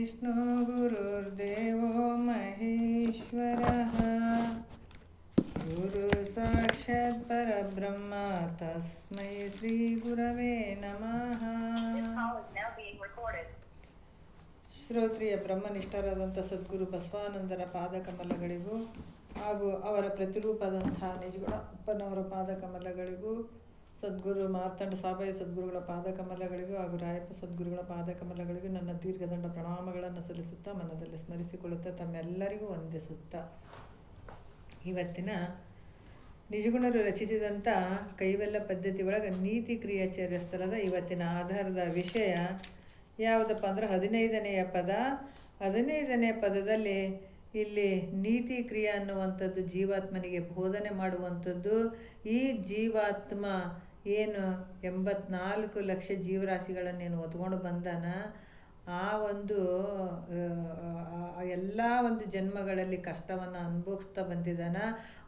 विष्णु गुरुर्देवो महेश्वरः गुरु साक्षात् परब्रह्म तस्मै श्री गुरवे नमः. ಶ್ರೋತ್ರಿಯ ಬ್ರಹ್ಮನಿಷ್ಠರಾದಂಥ ಸದ್ಗುರು ಬಸವಾನಂದರ ಪಾದಕಮಲಗಳಿಗೂ ಹಾಗೂ ಅವರ ಪ್ರತಿರೂಪದಂಥ ನಿಜಗುಣ ಅಪ್ಪನವರ ಪಾದಕಮಲಗಳಿಗೂ, ಸದ್ಗುರು ಮಾರ್ತಂಡ ಸಾಬಾಯಿ ಸದ್ಗುರುಗಳ ಪಾದಕಮಲಗಳಿಗೂ ಹಾಗೂ ರಾಯಪ್ಪ ಸದ್ಗುರುಗಳ ಪಾದಕಮಲಗಳಿಗೂ ನನ್ನ ದೀರ್ಘದಂಡ ಪ್ರಣಾಮಗಳನ್ನು ಸಲ್ಲಿಸುತ್ತಾ ಮನದಲ್ಲಿ ಸ್ಮರಿಸಿಕೊಳ್ಳುತ್ತಾ ತಮ್ಮೆಲ್ಲರಿಗೂ ವಂದಿಸುತ್ತಾ ಇವತ್ತಿನ ನಿಜಗುಣರು ರಚಿಸಿದಂಥ ಕೈವೆಲ್ಲ ಪದ್ಧತಿ ಒಳಗೆ ನೀತಿ ಕ್ರಿಯಾಚಾರ್ಯ ಸ್ಥಳದ ಇವತ್ತಿನ ಆಧಾರದ ವಿಷಯ ಯಾವುದಪ್ಪ ಅಂದ್ರೆ 15ನೇ ಪದ. 15ನೇ ಪದದಲ್ಲಿ ಇಲ್ಲಿ ನೀತಿ ಕ್ರಿಯೆ ಅನ್ನುವಂಥದ್ದು ಜೀವಾತ್ಮನಿಗೆ ಬೋಧನೆ ಮಾಡುವಂಥದ್ದು. ಈ ಜೀವಾತ್ಮ ಏನು 84 ಲಕ್ಷ ಜೀವರಾಶಿಗಳನ್ನೇನು ಹೊತ್ಕೊಂಡು ಬಂದಾನ, ಆ ಒಂದು ಎಲ್ಲ ಒಂದು ಜನ್ಮಗಳಲ್ಲಿ ಕಷ್ಟವನ್ನು ಅನುಭವಿಸ್ತಾ ಬಂದಿದ್ದಾನ.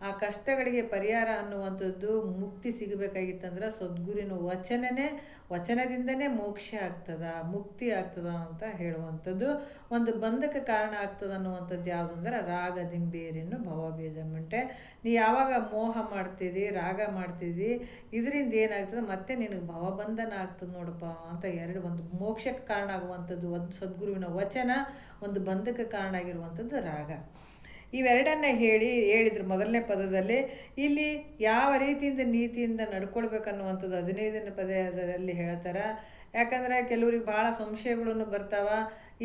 ಆ ಕಷ್ಟಗಳಿಗೆ ಪರಿಹಾರ ಅನ್ನುವಂಥದ್ದು ಮುಕ್ತಿ ಸಿಗಬೇಕಾಗಿತ್ತಂದ್ರೆ ಸದ್ಗುರಿನ ವಚನದಿಂದನೇ ಮೋಕ್ಷ ಆಗ್ತದ, ಮುಕ್ತಿ ಆಗ್ತದ ಅಂತ ಹೇಳುವಂಥದ್ದು. ಒಂದು ಬಂಧಕ್ಕೆ ಕಾರಣ ಆಗ್ತದ ಅನ್ನುವಂಥದ್ದು ಯಾವುದು ಅಂದ್ರೆ ರಾಗದಿಂಬೇರಿನ್ನು ಭವಬೀಜಮಂಟೆ. ನೀ ಯಾವಾಗ ಮೋಹ ಮಾಡ್ತಿದ್ದಿ, ರಾಗ ಮಾಡ್ತಿದ್ದಿ, ಇದರಿಂದ ಏನಾಗ್ತದೆ ಮತ್ತೆ ನಿನಗೆ ಭವಬಂಧನ ಆಗ್ತದೆ ನೋಡಪ್ಪ ಅಂತ ಒಂದು ಮೋಕ್ಷಕ್ಕೆ ಕಾರಣ ಆಗುವಂಥದ್ದು ಒಂದು ಸದ್ಗುರುವಿನ ವಚನ, ಒಂದು ಬಂಧಕ್ಕೆ ಕಾರಣ ಆಗಿರುವಂಥದ್ದು ರಾಗ. ಇವೆರಡನ್ನ ಹೇಳಿದ್ರು ಮೊದಲನೇ ಪದದಲ್ಲಿ. ಇಲ್ಲಿ ಯಾವ ರೀತಿಯಿಂದ ನೀತಿಯಿಂದ ನಡ್ಕೊಳ್ಬೇಕನ್ನುವಂಥದ್ದು 15ನೇ ಪದದಲ್ಲಿ ಹೇಳ್ತಾರೆ. ಯಾಕಂದರೆ ಕೆಲವ್ರಿಗೆ ಭಾಳ ಸಂಶಯಗಳನ್ನು ಬರ್ತಾವ.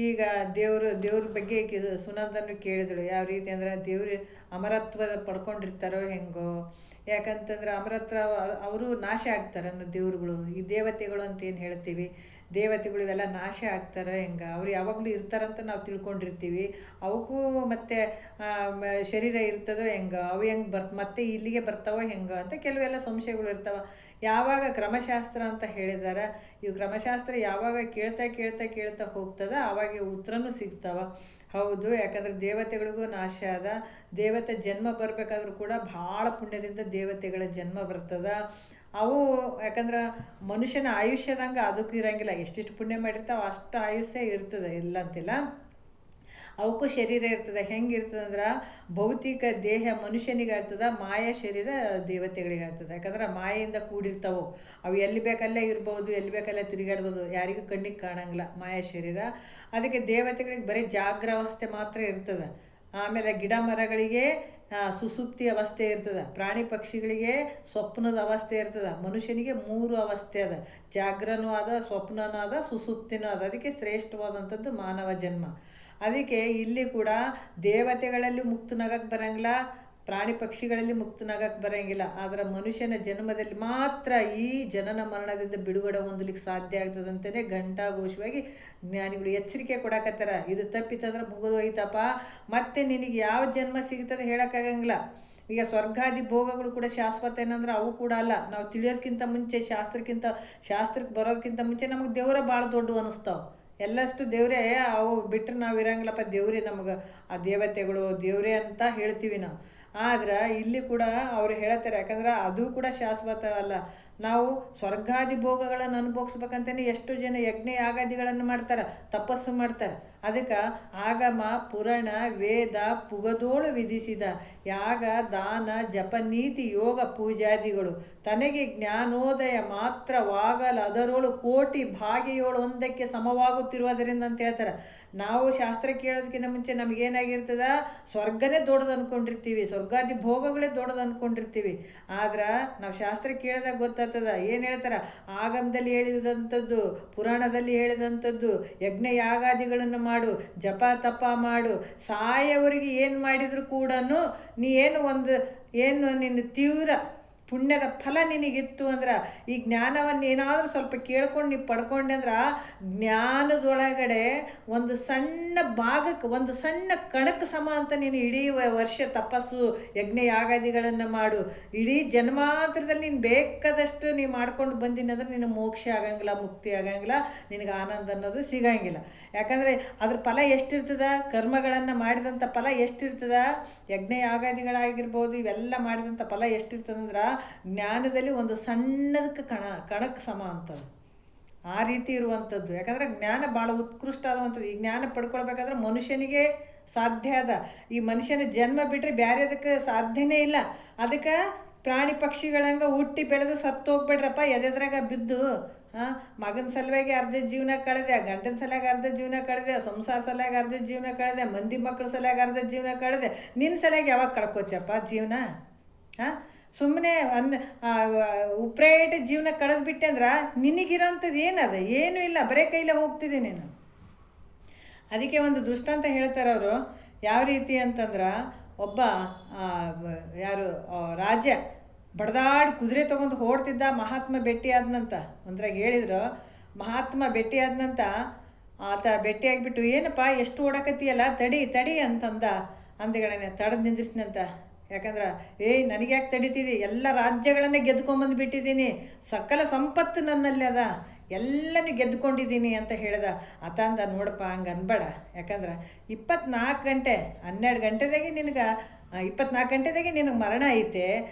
ಈಗ ದೇವ್ರ ಬಗ್ಗೆ ಸುನಂದನ್ನು ಕೇಳಿದಳು, ಯಾವ ರೀತಿ ಅಂದ್ರೆ ದೇವ್ರ ಅಮರತ್ವದ ಪಡ್ಕೊಂಡಿರ್ತಾರೋ ಹೆಂಗೋ. ಯಾಕಂತಂದ್ರೆ ಅಮರತ್ವ ಅವರು ನಾಶ ಆಗ್ತಾರೆ ಅನ್ನೋ ದೇವ್ರುಗಳು, ಈ ದೇವತೆಗಳು ಅಂತ ಏನು ಹೇಳ್ತೀವಿ, ದೇವತೆಗಳು ಇವೆಲ್ಲ ನಾಶ ಆಗ್ತಾರೆ ಹೆಂಗೆ, ಅವ್ರು ಯಾವಾಗಲೂ ಇರ್ತಾರಂತ ನಾವು ತಿಳ್ಕೊಂಡಿರ್ತೀವಿ. ಅವಕ್ಕೂ ಮತ್ತೆ ಶರೀರ ಇರ್ತದೋ ಹೆಂಗೆ, ಅವು ಹೆಂಗೆ ಮತ್ತೆ ಇಲ್ಲಿಗೆ ಬರ್ತಾವೋ ಹೆಂಗೆ ಅಂತ ಕೆಲವೆಲ್ಲ ಸಂಶಯಗಳು ಇರ್ತಾವೆ. ಯಾವಾಗ ಕ್ರಮಶಾಸ್ತ್ರ ಅಂತ ಹೇಳಿದಾರೆ, ಇವು ಕ್ರಮಶಾಸ್ತ್ರ ಯಾವಾಗ ಕೇಳ್ತಾ ಹೋಗ್ತದ ಆವಾಗ ಉತ್ತರನೂ ಸಿಗ್ತಾವ. ಹೌದು, ಯಾಕಂದ್ರೆ ದೇವತೆಗಳಿಗೂ ನಾಶ ಅದ. ದೇವತೆ ಜನ್ಮ ಬರಬೇಕಾದ್ರೂ ಕೂಡ ಭಾಳ ಪುಣ್ಯದಿಂದ ದೇವತೆಗಳ ಜನ್ಮ ಬರ್ತದ. ಅವು ಯಾಕಂದ್ರೆ ಮನುಷ್ಯನ ಆಯುಷ್ಯದಂಗೆ ಅದಕ್ಕೂ ಇರಂಗಿಲ್ಲ. ಎಷ್ಟೆಷ್ಟು ಪುಣ್ಯ ಮಾಡಿರ್ತಾವೆ ಅಷ್ಟು ಆಯುಷ್ಯ ಇರ್ತದೆ, ಇಲ್ಲ ಅಂತಿಲ್ಲ. ಅವಕ್ಕೂ ಶರೀರ ಇರ್ತದೆ. ಹೆಂಗಿರ್ತದೆ ಅಂದ್ರೆ ಭೌತಿಕ ದೇಹ ಮನುಷ್ಯನಿಗಾಗ್ತದ, ಮಾಯಾ ಶರೀರ ದೇವತೆಗಳಿಗಾಗ್ತದೆ. ಯಾಕಂದ್ರೆ ಮಾಯೆಯಿಂದ ಕೂಡಿರ್ತಾವೆ ಅವು. ಎಲ್ಲಿ ಬೇಕಲ್ಲೇ ಇರ್ಬೋದು, ಎಲ್ಲಿ ಬೇಕಲ್ಲೇ ತಿರುಗಾಡ್ಬೋದು, ಯಾರಿಗೂ ಕಣ್ಣಿಗೆ ಕಾಣಂಗಿಲ್ಲ ಮಾಯಾ ಶರೀರ. ಅದಕ್ಕೆ ದೇವತೆಗಳಿಗೆ ಬರೀ ಜಾಗ್ರಾವಸ್ಥೆ ಮಾತ್ರ ಇರ್ತದೆ. ಆಮೇಲೆ ಗಿಡ ಮರಗಳಿಗೆ ಸುಸುಪ್ತಿ ಅವಸ್ಥೆ ಇರ್ತದೆ, ಪ್ರಾಣಿ ಪಕ್ಷಿಗಳಿಗೆ ಸ್ವಪ್ನದ ಅವಸ್ಥೆ ಇರ್ತದೆ, ಮನುಷ್ಯನಿಗೆ 3 ಅವಸ್ಥೆ ಅದ, ಜಾಗ್ರನೂ ಅದ, ಸ್ವಪ್ನನೂ ಅದ, ಸುಸುಪ್ತಿನೂ ಅದ. ಅದಕ್ಕೆ ಶ್ರೇಷ್ಠವಾದಂಥದ್ದು ಮಾನವ ಜನ್ಮ. ಅದಕ್ಕೆ ಇಲ್ಲಿ ಕೂಡ ದೇವತೆಗಳಲ್ಲಿ ಮುಕ್ತನಾಗಕ್ಕೆ ಬರಂಗಿಲ್ಲ, ಪ್ರಾಣಿ ಪಕ್ಷಿಗಳಲ್ಲಿ ಮುಕ್ತನಾಗಕ್ಕೆ ಬರೋಂಗಿಲ್ಲ. ಆದರೆ ಮನುಷ್ಯನ ಜನ್ಮದಲ್ಲಿ ಮಾತ್ರ ಈ ಜನನ ಮರಣದಿಂದ ಬಿಡುಗಡೆ ಹೊಂದಲಿಕ್ಕೆ ಸಾಧ್ಯ ಆಗ್ತದಂತಲೇ ಘಂಟಾಘೋಷವಾಗಿ ಜ್ಞಾನಿಗಳು ಎಚ್ಚರಿಕೆ ಕೊಡಕತ್ತಾರ. ಇದು ತಪ್ಪಿತಂದ್ರೆ ಮುಗಿದೋಯ್ತಪ್ಪ, ಮತ್ತೆ ನಿನಗೆ ಯಾವ ಜನ್ಮ ಸಿಗ್ತದೆ ಹೇಳೋಕ್ಕಾಗಂಗಿಲ್ಲ. ಈಗ ಸ್ವರ್ಗಾದಿ ಭೋಗಗಳು ಕೂಡ ಶಾಶ್ವತ ಏನಂದ್ರೆ ಅವು ಕೂಡ ಅಲ್ಲ. ನಾವು ತಿಳಿಯೋದಕ್ಕಿಂತ ಮುಂಚೆ, ಶಾಸ್ತ್ರಕ್ಕೆ ಬರೋದಕ್ಕಿಂತ ಮುಂಚೆ ನಮಗೆ ದೇವರ ಭಾಳ ದೊಡ್ಡ ಅನ್ನಿಸ್ತಾವೆ. ಎಲ್ಲಷ್ಟು ದೇವರೇ, ಅವು ಬಿಟ್ಟರೆ ನಾವು ಇರಂಗಿಲ್ಲಪ್ಪ, ದೇವರೇ ನಮಗೆ ಆ ದೇವತೆಗಳು ದೇವರೇ ಅಂತ ಹೇಳ್ತೀವಿ ನಾವು. ಆದ್ರೆ ಇಲ್ಲಿ ಕೂಡ ಅವರು ಹೇಳ್ತಾರೆ, ಯಾಕಂದ್ರೆ ಅದು ಕೂಡ ಶಾಶ್ವತ ಅಲ್ಲ. ನಾವು ಸ್ವರ್ಗಾದಿ ಭೋಗಗಳನ್ನು ಅನುಭವಿಸ್ಬೇಕಂತಲೇ ಎಷ್ಟು ಜನ ಯಜ್ಞ ಯಾಗಾದಿಗಳನ್ನು ಮಾಡ್ತಾರೆ, ತಪಸ್ಸು ಮಾಡ್ತಾರೆ. ಅದಕ್ಕೆ ಆಗಮ ಪುರಾಣ ವೇದ ಪುಗದೋಳು ವಿಧಿಸಿದ ಯಾಗ ದಾನ ಜಪ ನೀತಿ ಯೋಗ ಪೂಜಾದಿಗಳು ತನಗೆ ಜ್ಞಾನೋದಯ ಮಾತ್ರವಾಗಲ್ಲ, ಅದರೋಳು ಕೋಟಿ ಭಾಗ್ಯಯೋಳು ಒಂದಕ್ಕೆ ಸಮವಾಗುತ್ತಿರುವುದರಿಂದ ಅಂತ ಹೇಳ್ತಾರೆ. ನಾವು ಶಾಸ್ತ್ರ ಕೇಳೋದಕ್ಕಿಂತ ಮುಂಚೆ ನಮಗೇನಾಗಿರ್ತದ, ಸ್ವರ್ಗನೇ ದೊಡ್ಡದು ಅಂದ್ಕೊಂಡಿರ್ತೀವಿ, ಸ್ವರ್ಗಾದಿ ಭೋಗಗಳೇ ದೊಡ್ಡದು ಅಂದ್ಕೊಂಡಿರ್ತೀವಿ. ಆದ್ರೆ ನಾವು ಶಾಸ್ತ್ರ ಕೇಳಿದಾಗ ಗೊತ್ತಾಗ್ತದ. ಏನು ಹೇಳ್ತಾರೆ, ಆಗಮದಲ್ಲಿ ಹೇಳಿದಂಥದ್ದು, ಪುರಾಣದಲ್ಲಿ ಹೇಳಿದಂಥದ್ದು, ಯಜ್ಞ ಯಾಗಾದಿಗಳನ್ನು ಮಾಡು, ಜಪ ತಪ ಮಾಡು, ಸಾಯವರಿಗೆ ಏನು ಮಾಡಿದ್ರು ಕೂಡ ನೀ ಏನು ನಿನ್ನ ತೀವ್ರ ಪುಣ್ಯದ ಫಲ ನಿನಗಿತ್ತು ಅಂದ್ರೆ, ಈ ಜ್ಞಾನವನ್ನು ಏನಾದರೂ ಸ್ವಲ್ಪ ಕೇಳ್ಕೊಂಡು ನೀವು ಪಡ್ಕೊಂಡೆ ಅಂದ್ರೆ, ಜ್ಞಾನದೊಳಗಡೆ ಒಂದು ಸಣ್ಣ ಭಾಗಕ್ಕೆ, ಒಂದು ಸಣ್ಣ ಕಣಕ್ಕೆ ಸಮ ಅಂತ ನೀನು ಇಡೀ ವರ್ಷ ತಪಸ್ಸು ಯಜ್ಞ ಯಾಗಾದಿಗಳನ್ನು ಮಾಡು. ಇಡೀ ಜನ್ಮಾಂತರದಲ್ಲಿ ನೀನು ಬೇಕಾದಷ್ಟು ನೀವು ಮಾಡ್ಕೊಂಡು ಬಂದಿನಂದ್ರೆ ನಿನಗೆ ಮೋಕ್ಷ ಆಗಂಗಿಲ್ಲ, ಮುಕ್ತಿ ಆಗಂಗಿಲ್ಲ, ನಿನಗೆ ಆನಂದ ಅನ್ನೋದು ಸಿಗಂಗಿಲ್ಲ. ಯಾಕಂದರೆ ಅದ್ರ ಫಲ ಎಷ್ಟಿರ್ತದ, ಕರ್ಮಗಳನ್ನು ಮಾಡಿದಂಥ ಫಲ ಎಷ್ಟಿರ್ತದ, ಯಜ್ಞ ಯಾಗಾದಿಗಳಾಗಿರ್ಬೋದು, ಇವೆಲ್ಲ ಮಾಡಿದಂಥ ಫಲ ಎಷ್ಟಿರ್ತದಂದ್ರೆ ಜ್ಞಾನದಲ್ಲಿ ಒಂದು ಸಣ್ಣದಕ್ಕೆ ಕಣಕ್ಕೆ ಸಮ ಅಂತದೆ. ಆ ರೀತಿ ಇರುವಂಥದ್ದು. ಯಾಕಂದರೆ ಜ್ಞಾನ ಭಾಳ ಉತ್ಕೃಷ್ಟ ಆದಂಥದ್ದು. ಈ ಜ್ಞಾನ ಪಡ್ಕೊಳ್ಬೇಕಾದ್ರೆ ಮನುಷ್ಯನಿಗೆ ಸಾಧ್ಯ ಅದ. ಈ ಮನುಷ್ಯನ ಜನ್ಮ ಬಿಟ್ಟರೆ ಬೇರೆ ಅದಕ್ಕೆ ಸಾಧ್ಯನೇ ಇಲ್ಲ. ಅದಕ್ಕೆ ಪ್ರಾಣಿ ಪಕ್ಷಿಗಳಂಗೆ ಹುಟ್ಟಿ ಬೆಳೆದು ಸತ್ತು ಹೋಗ್ಬೇಡ್ರಪ್ಪ ಎದೆದ್ರಾಗ ಬಿದ್ದು. ಮಗನ ಸಲುವಾಗಿ ಅರ್ಧ ಜೀವನ ಕಳೆದೆ, ಗಂಡನ ಸಲುವಾಗಿ ಅರ್ಧ ಜೀವನ ಕಳೆದೆ, ಸಂಸಾರ ಸಲುವಾಗಿ ಅರ್ಧ ಜೀವನ ಕಳೆದೆ, ಮಂದಿ ಮಕ್ಕಳ ಸಲುವಾಗಿ ಅರ್ಧ ಜೀವನ ಕಳೆದೆ. ನಿನ್ನ ಸಲುವಾಗಿ ಯಾವಾಗ ಕಳ್ಕೊತಿಯಪ್ಪ ಜೀವನ? ಸುಮ್ಮನೆ ಉಪ್ರೇಟ್ ಜೀವನ ಕಳೆದ್ಬಿಟ್ಟೆ ಅಂದ್ರೆ ನಿನಗಿರೋಂಥದ್ದು ಏನದ? ಏನೂ ಇಲ್ಲ, ಬರೀ ಕೈಲೇ ಹೋಗ್ತಿದ್ದೆ ನೀನು. ಅದಕ್ಕೆ ಒಂದು ದೃಷ್ಟಾಂತ ಹೇಳ್ತಾರೆ ಅವರು. ಯಾವ ರೀತಿ ಅಂತಂದ್ರೆ, ಒಬ್ಬ ಯಾರು ರಾಜ ಬಡ್ದಾಡಿ ಕುದುರೆ ತೊಗೊಂಡು ಓಡ್ತಿದ್ದ. ಮಹಾತ್ಮ ಭೇಟಿ ಆದ್ನಂತ. ಒಂದ್ರಾಗ ಹೇಳಿದ್ರು, ಮಹಾತ್ಮ ಭೇಟಿ ಆದ್ನಂತ. ಆತ ಭೇಟಿಯಾಗಿಬಿಟ್ಟು, ಏನಪ್ಪ ಎಷ್ಟು ಓಡಕತ್ತೀಯಲ್ಲ, ತಡಿ ತಡಿ ಅಂತಂದ. ಅಂದಗಳನ್ನ ತಡೆದು ನಿಂದಿಸ್ನಂತ. ಯಾಕಂದ್ರೆ, ನನಗೆ ಯಾಕೆ ತಡಿತಿದ್ದಿ? ಎಲ್ಲ ರಾಜ್ಯಗಳನ್ನೇ ಗೆದ್ಕೊಂಬಂದುಬಿಟ್ಟಿದ್ದೀನಿ, ಸಕಲ ಸಂಪತ್ತು ನನ್ನಲ್ಲಿ ಅದ, ಎಲ್ಲನೂ ಗೆದ್ದುಕೊಂಡಿದ್ದೀನಿ ಅಂತ ಹೇಳ್ದ. ಆತ ಅಂದ, ನೋಡಪ್ಪ ಹಂಗೆ ಅನ್ಬೇಡ. ಯಾಕಂದ್ರೆ 24 ಗಂಟೆ 12 ಗಂಟೆದಾಗೆ ನಿನಗೆ 24 ಗಂಟೆದಾಗೆ ನಿನಗೆ ಮರಣ ಐತೆ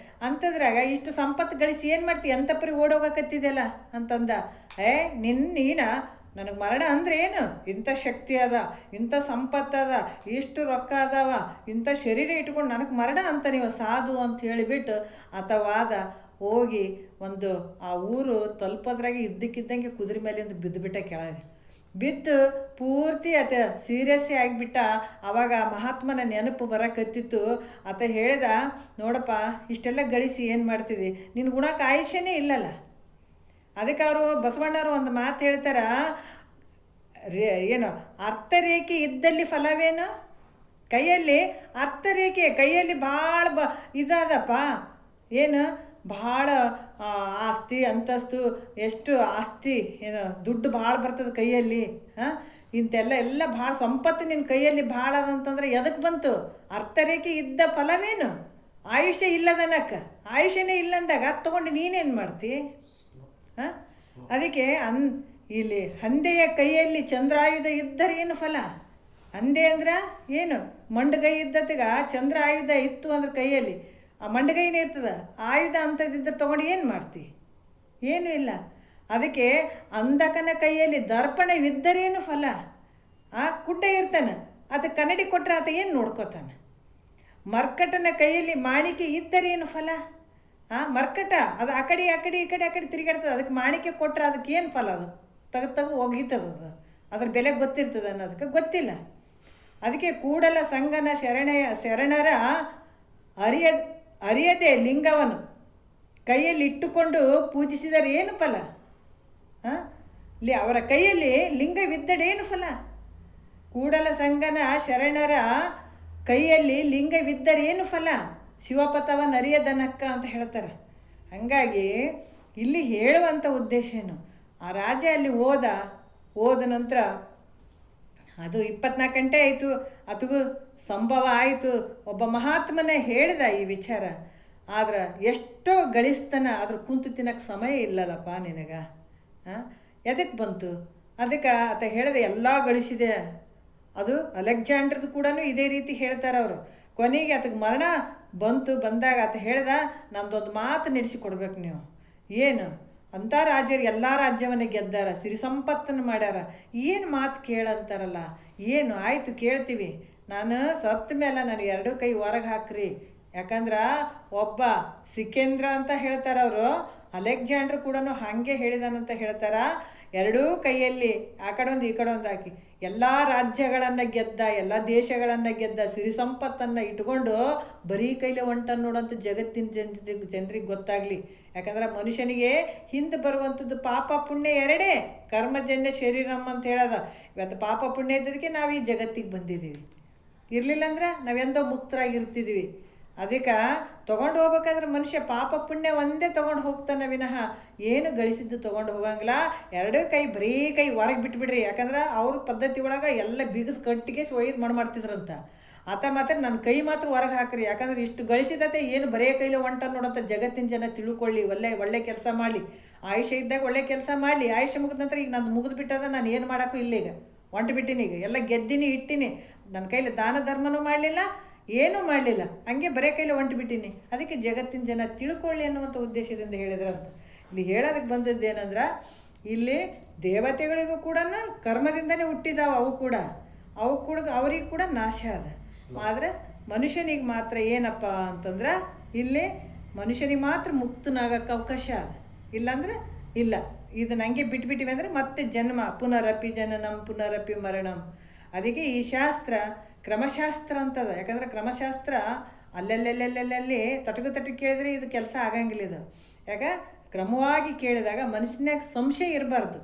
ಅಂತದ್ರಾಗ ಇಷ್ಟು ಸಂಪತ್ತು ಗಳಿಸಿ ಏನು ಮಾಡ್ತೀವಿ? ಅಂತಪರಿ ಓಡೋಗಕತ್ತಿದೆಯಲ್ಲ ಅಂತಂದ. ನೀನ ನನಗೆ ಮರಣ ಅಂದರೆ ಏನು? ಇಂಥ ಶಕ್ತಿ ಅದ, ಇಂಥ ಸಂಪತ್ತದ, ಇಷ್ಟು ರೊಕ್ಕ ಅದಾವ, ಇಂಥ ಶರೀರ ಇಟ್ಕೊಂಡು ನನಗೆ ಮರಣ ಅಂತ ನೀವು ಸಾಧು ಅಂತ ಹೇಳಿಬಿಟ್ಟು ಆತವಾದ ಹೋಗಿ ಒಂದು ಆ ಊರು ತಲುಪೋದ್ರಾಗೆ ಇದ್ದಕ್ಕಿದ್ದಂಗೆ ಕುದುರೆ ಮೇಲಿಂದ ಬಿದ್ದುಬಿಟ್ಟ ಕೆಳಗೆ. ಬಿದ್ದು ಪೂರ್ತಿ ಆತ ಸೀರಿಯಸ್ಸೇ ಆಗಿಬಿಟ್ಟ. ಆವಾಗ ಮಹಾತ್ಮನ ನೆನಪು ಬರಕತ್ತಿತ್ತು. ಆತ ಹೇಳ್ದ, ನೋಡಪ್ಪ ಇಷ್ಟೆಲ್ಲ ಗಳಿಸಿ ಏನು ಮಾಡ್ತಿದ್ದಿ? ನಿನ್ನ ಗುಣಕ್ಕೆ ಆಯುಷ್ಯನೇ ಇಲ್ಲಲ್ಲ. ಅದಕ್ಕೆ ಅವರು ಬಸವಣ್ಣವರು ಒಂದು ಮಾತು ಹೇಳ್ತಾರ, ಏನು ಅರ್ಥರೇಖೆ ಇದ್ದಲ್ಲಿ ಫಲವೇನು? ಕೈಯಲ್ಲಿ ಅರ್ಥರೇಖೆ, ಕೈಯಲ್ಲಿ ಭಾಳ ಇದದಪ್ಪ. ಏನು ಭಾಳ ಆಸ್ತಿ ಅಂತಸ್ತು, ಎಷ್ಟು ಆಸ್ತಿ, ಏನು ದುಡ್ಡು ಭಾಳ ಬರ್ತದೆ ಕೈಯಲ್ಲಿ. ಇಂತೆಲ್ಲ ಭಾಳ ಸಂಪತ್ತು ನಿನ್ನ ಕೈಯಲ್ಲಿ ಭಾಳ ಅದಂತಂದ್ರೆ ಎದಕ್ಕೆ ಬಂತು? ಅರ್ಥರೇಖೆ ಇದ್ದ ಫಲವೇನು? ಆಯುಷ್ಯ ಇಲ್ಲದನಕ್ಕೆ. ಆಯುಷ್ಯನೇ ಇಲ್ಲಂದಾಗ ಅದು ತೊಗೊಂಡು ನೀನೇನು ಮಾಡ್ತಿ? ಅದಕ್ಕೆ ಇಲ್ಲಿ ಹಂದೆಯ ಕೈಯಲ್ಲಿ ಚಂದ್ರಾಯುಧ ಇದ್ದರೆ ಏನು ಫಲ? ಹಂದೆ ಅಂದ್ರೆ ಏನು? ಮಂಡಗೈ ಇದ್ದತ್ಗ ಚಂದ್ರ ಆಯುಧ ಇತ್ತು ಅಂದ್ರೆ ಕೈಯಲ್ಲಿ, ಆ ಮಂಡಗೈನೇ ಇರ್ತದೆ. ಆಯುಧ ಅಂಥದ್ದಿದ್ರೆ ತೊಗೊಂಡು ಏನು ಮಾಡ್ತಿ? ಏನೂ ಇಲ್ಲ. ಅದಕ್ಕೆ ಅಂಧಕನ ಕೈಯಲ್ಲಿ ದರ್ಪಣವಿದ್ದರೇನು ಫಲ? ಕುಡ್ಡ ಇರ್ತಾನೆ, ಅದಕ್ಕೆ ಕನ್ನಡಿ ಕೊಟ್ಟರೆ ಆತ ಏನು ನೋಡ್ಕೋತಾನೆ? ಮರ್ಕಟನ ಕೈಯಲ್ಲಿ ಮಾಣಿಕೆ ಇದ್ದರೇನು ಫಲ? ಮರ್ಕಟ ಅದು ಆ ಕಡೆ ಈ ಕಡೆ ತಿರುಗಾಡ್ತದೆ. ಅದಕ್ಕೆ ಮಾಣಿಕೆ ಕೊಟ್ಟರೆ ಅದಕ್ಕೆ ಏನು ಫಲ? ಅದು ತೆಗೆದು ಒಗೀತದ. ಅದ್ರ ಬೆಲೆ ಗೊತ್ತಿರ್ತದೆ ಅನ್ನೋದಕ್ಕೆ ಗೊತ್ತಿಲ್ಲ. ಅದಕ್ಕೆ ಕೂಡಲ ಸಂಗನ ಶರಣರ ಅರಿಯದೆ ಲಿಂಗವನ್ನು ಕೈಯಲ್ಲಿ ಇಟ್ಟುಕೊಂಡು ಪೂಜಿಸಿದರೆ ಏನು ಫಲ? ಅವರ ಕೈಯಲ್ಲಿ ಲಿಂಗವಿದ್ದಡೇನು ಫಲ? ಕೂಡಲ ಸಂಗನ ಶರಣರ ಕೈಯಲ್ಲಿ ಲಿಂಗವಿದ್ದರೆ ಏನು ಫಲ? ಶಿವಪಥವನ್ನು ಅರಿಯದನಕ್ಕ ಅಂತ ಹೇಳ್ತಾರೆ. ಹಾಗಾಗಿ ಇಲ್ಲಿ ಹೇಳುವಂಥ ಉದ್ದೇಶ ಏನು? ಆ ರಾಜ ಅಲ್ಲಿ ಹೋದ ನಂತರ ಅದು 24 ಗಂಟೆ ಆಯಿತು, ಅದಕ್ಕೂ ಸಂಭವ ಆಯಿತು. ಒಬ್ಬ ಮಹಾತ್ಮನೇ ಹೇಳಿದ ಈ ವಿಚಾರ. ಆದ್ರೆ ಎಷ್ಟೋ ಗಳಿಸ್ತಾನ, ಆದ್ರೆ ಕುಂತು ತಿನ್ನಕ್ಕೆ ಸಮಯ ಇಲ್ಲಲ್ಲಪ್ಪ ನಿನಗೆ. ಎದಕ್ಕೆ ಬಂತು? ಅದಕ್ಕೆ ಆತ ಹೇಳಿದೆ ಎಲ್ಲ ಗಳಿಸಿದೆ. ಅದು ಅಲೆಕ್ಸಾಂಡ್ರದ್ದು ಕೂಡ ಇದೇ ರೀತಿ ಹೇಳ್ತಾರೆ ಅವರು. ಕೊನೆಗೆ ಆತಗೆ ಮರಣ ಬಂದಾಗ ಆತ ಹೇಳ್ದ, ನಮ್ದೊಂದು ಮಾತು ನಡೆಸಿಕೊಡ್ಬೇಕು ನೀವು. ಏನು? ಅಂಥ ರಾಜ್ಯರು ಎಲ್ಲ ರಾಜ್ಯವನ್ನು ಗೆದ್ದಾರ, ಸಿರಿ ಸಂಪತ್ತನ್ನು ಮಾಡ್ಯಾರ, ಏನು ಮಾತು ಕೇಳಂತಾರಲ್ಲ. ಏನು ಆಯಿತು ಕೇಳ್ತೀವಿ, ನಾನು ಸತ್ತ ಮೇಲೆ ನಾನು 2 ಕೈ ಹೊರಗೆ ಹಾಕ್ರಿ. ಯಾಕಂದ್ರೆ ಒಬ್ಬ ಸಿಕೇಂದ್ರ ಅಂತ ಹೇಳ್ತಾರೆ ಅವರು, ಅಲೆಕ್ಸಾಂಡ್ರ್ ಕೂಡ ಹಾಗೆ ಹೇಳಿದಾನಂತ ಹೇಳ್ತಾರೆ. 2 ಕೈಯಲ್ಲಿ ಆ ಕಡೆ ಒಂದು ಈ ಕಡೆ ಒಂದು ಹಾಕಿ ಎಲ್ಲ ರಾಜ್ಯಗಳನ್ನು ಗೆದ್ದ, ಎಲ್ಲ ದೇಶಗಳನ್ನು ಗೆದ್ದ, ಸಿರಿ ಸಂಪತ್ತನ್ನು ಇಟ್ಕೊಂಡು ಬರೀ ಕೈಲೇ ಹೊಂಟನ್ನು ನೋಡೋಂಥ ಜಗತ್ತಿನ ಜನರಿಗೆ ಗೊತ್ತಾಗಲಿ. ಯಾಕಂದ್ರೆ ಮನುಷ್ಯನಿಗೆ ಹಿಂದೆ ಬರುವಂಥದ್ದು ಪಾಪ ಪುಣ್ಯ 2, ಕರ್ಮಜನ್ಯ ಶರೀರಂ ಅಂತ ಹೇಳೋದು. ಇವತ್ತು ಪಾಪ ಪುಣ್ಯ ಇದ್ದದಕ್ಕೆ ನಾವು ಈ ಜಗತ್ತಿಗೆ ಬಂದಿದ್ದೀವಿ. ಇರಲಿಲ್ಲ ಅಂದ್ರೆ ನಾವೆಂದೋ ಮುಕ್ತರಾಗಿರ್ತಿದ್ವಿ. ಅದಕ್ಕೆ ತೊಗೊಂಡು ಹೋಗ್ಬೇಕಾದ್ರೆ ಮನುಷ್ಯ ಪಾಪ ಪುಣ್ಯ ಒಂದೇ ತೊಗೊಂಡು ಹೋಗ್ತಾನೆ ವಿನಃ ಏನು ಗಳಿಸಿದ್ದು ತೊಗೊಂಡು ಹೋಗಂಗಿಲ್ಲ. 2 ಕೈ ಬರೀ ಕೈ ಹೊರಗೆ ಬಿಟ್ಬಿಡ್ರಿ. ಯಾಕಂದ್ರೆ ಅವ್ರ ಪದ್ಧತಿ ಒಳಗೆ ಎಲ್ಲ ಬಿಗಿದು ಕಟ್ಟಿಗೆ ಒಯ್ದು ಮಾಡ್ತಿದ್ರಂತ. ಆತ ಮಾತ್ರ ನನ್ನ ಕೈ ಮಾತ್ರ ಹೊರಗೆ ಹಾಕ್ರಿ. ಯಾಕಂದ್ರೆ ಇಷ್ಟು ಗಳಿಸಿದತೆ ಏನು ಬರೇ ಕೈಲಿ ಹೊಂಟ ನೋಡೋಂಥ ಜಗತ್ತಿನ ಜನ ತಿಳ್ಕೊಳ್ಳಿ, ಒಳ್ಳೆ ಕೆಲಸ ಮಾಡಲಿ, ಆಯುಷ್ಯ ಇದ್ದಾಗ ಒಳ್ಳೆ ಕೆಲಸ ಮಾಡಲಿ. ಆಯುಷ್ಯ ಮುಗಿದ ನಂತರ ಈಗ ನಂದು ಮುಗಿದು ಬಿಟ್ಟದ, ನಾನು ಏನು ಮಾಡೋಕ್ಕೂ ಇಲ್ಲ, ಈಗ ಹೊಂಟು ಬಿಟ್ಟಿನಿ, ಈಗ ಎಲ್ಲ ಗೆದ್ದಿನಿ ಇಟ್ಟಿನಿ, ನನ್ನ ಕೈಲಿ ದಾನ ಧರ್ಮನೂ ಮಾಡಲಿಲ್ಲ, ಏನೂ ಮಾಡಲಿಲ್ಲ, ಹಂಗೆ ಬರೇ ಕೈಲಿ ಹೊಂಟು ಬಿಟ್ಟಿನಿ. ಅದಕ್ಕೆ ಜಗತ್ತಿನ ಜನ ತಿಳ್ಕೊಳ್ಳಿ ಅನ್ನುವಂಥ ಉದ್ದೇಶದಿಂದ ಹೇಳಿದ್ರಂತ. ಇಲ್ಲಿ ಹೇಳೋದಕ್ಕೆ ಬಂದದ್ದೇನೆಂದ್ರೆ, ಇಲ್ಲಿ ದೇವತೆಗಳಿಗೂ ಕೂಡ ಕರ್ಮದಿಂದನೇ ಹುಟ್ಟಿದಾವೆ, ಅವು ಕೂಡ ಅವ್ರಿಗೆ ಕೂಡ ನಾಶ ಅದ. ಆದರೆ ಮನುಷ್ಯನಿಗೆ ಮಾತ್ರ ಏನಪ್ಪ ಅಂತಂದ್ರೆ ಇಲ್ಲಿ ಮನುಷ್ಯನಿಗೆ ಮಾತ್ರ ಮುಕ್ತನಾಗಕ್ಕೆ ಅವಕಾಶ ಅದ, ಇಲ್ಲಾಂದ್ರೆ ಇಲ್ಲ. ಇದು ನನಗೆ ಬಿಟ್ಬಿಟ್ಟಿವೆ ಅಂದರೆ ಮತ್ತೆ ಜನ್ಮ, ಪುನರಪಿ ಜನನಂ ಪುನರಪಿ ಮರಣಂ. ಅದಕ್ಕೆ ಈ ಶಾಸ್ತ್ರ ಕ್ರಮಶಾಸ್ತ್ರ ಅಂತದ. ಯಾಕಂದ್ರೆ ಕ್ರಮಶಾಸ್ತ್ರ ಅಲ್ಲೆಲ್ಲೆಲ್ಲೆಲ್ಲೆಲ್ಲಿ ತಟಕು ಕೇಳಿದ್ರೆ ಇದು ಕೆಲಸ ಆಗಂಗಿಲ್ಲ. ಇದು ಯಾಕೆ ಕ್ರಮವಾಗಿ ಕೇಳಿದಾಗ ಮನುಷ್ಯನಾಗ ಸಂಶಯ ಇರಬಾರ್ದು.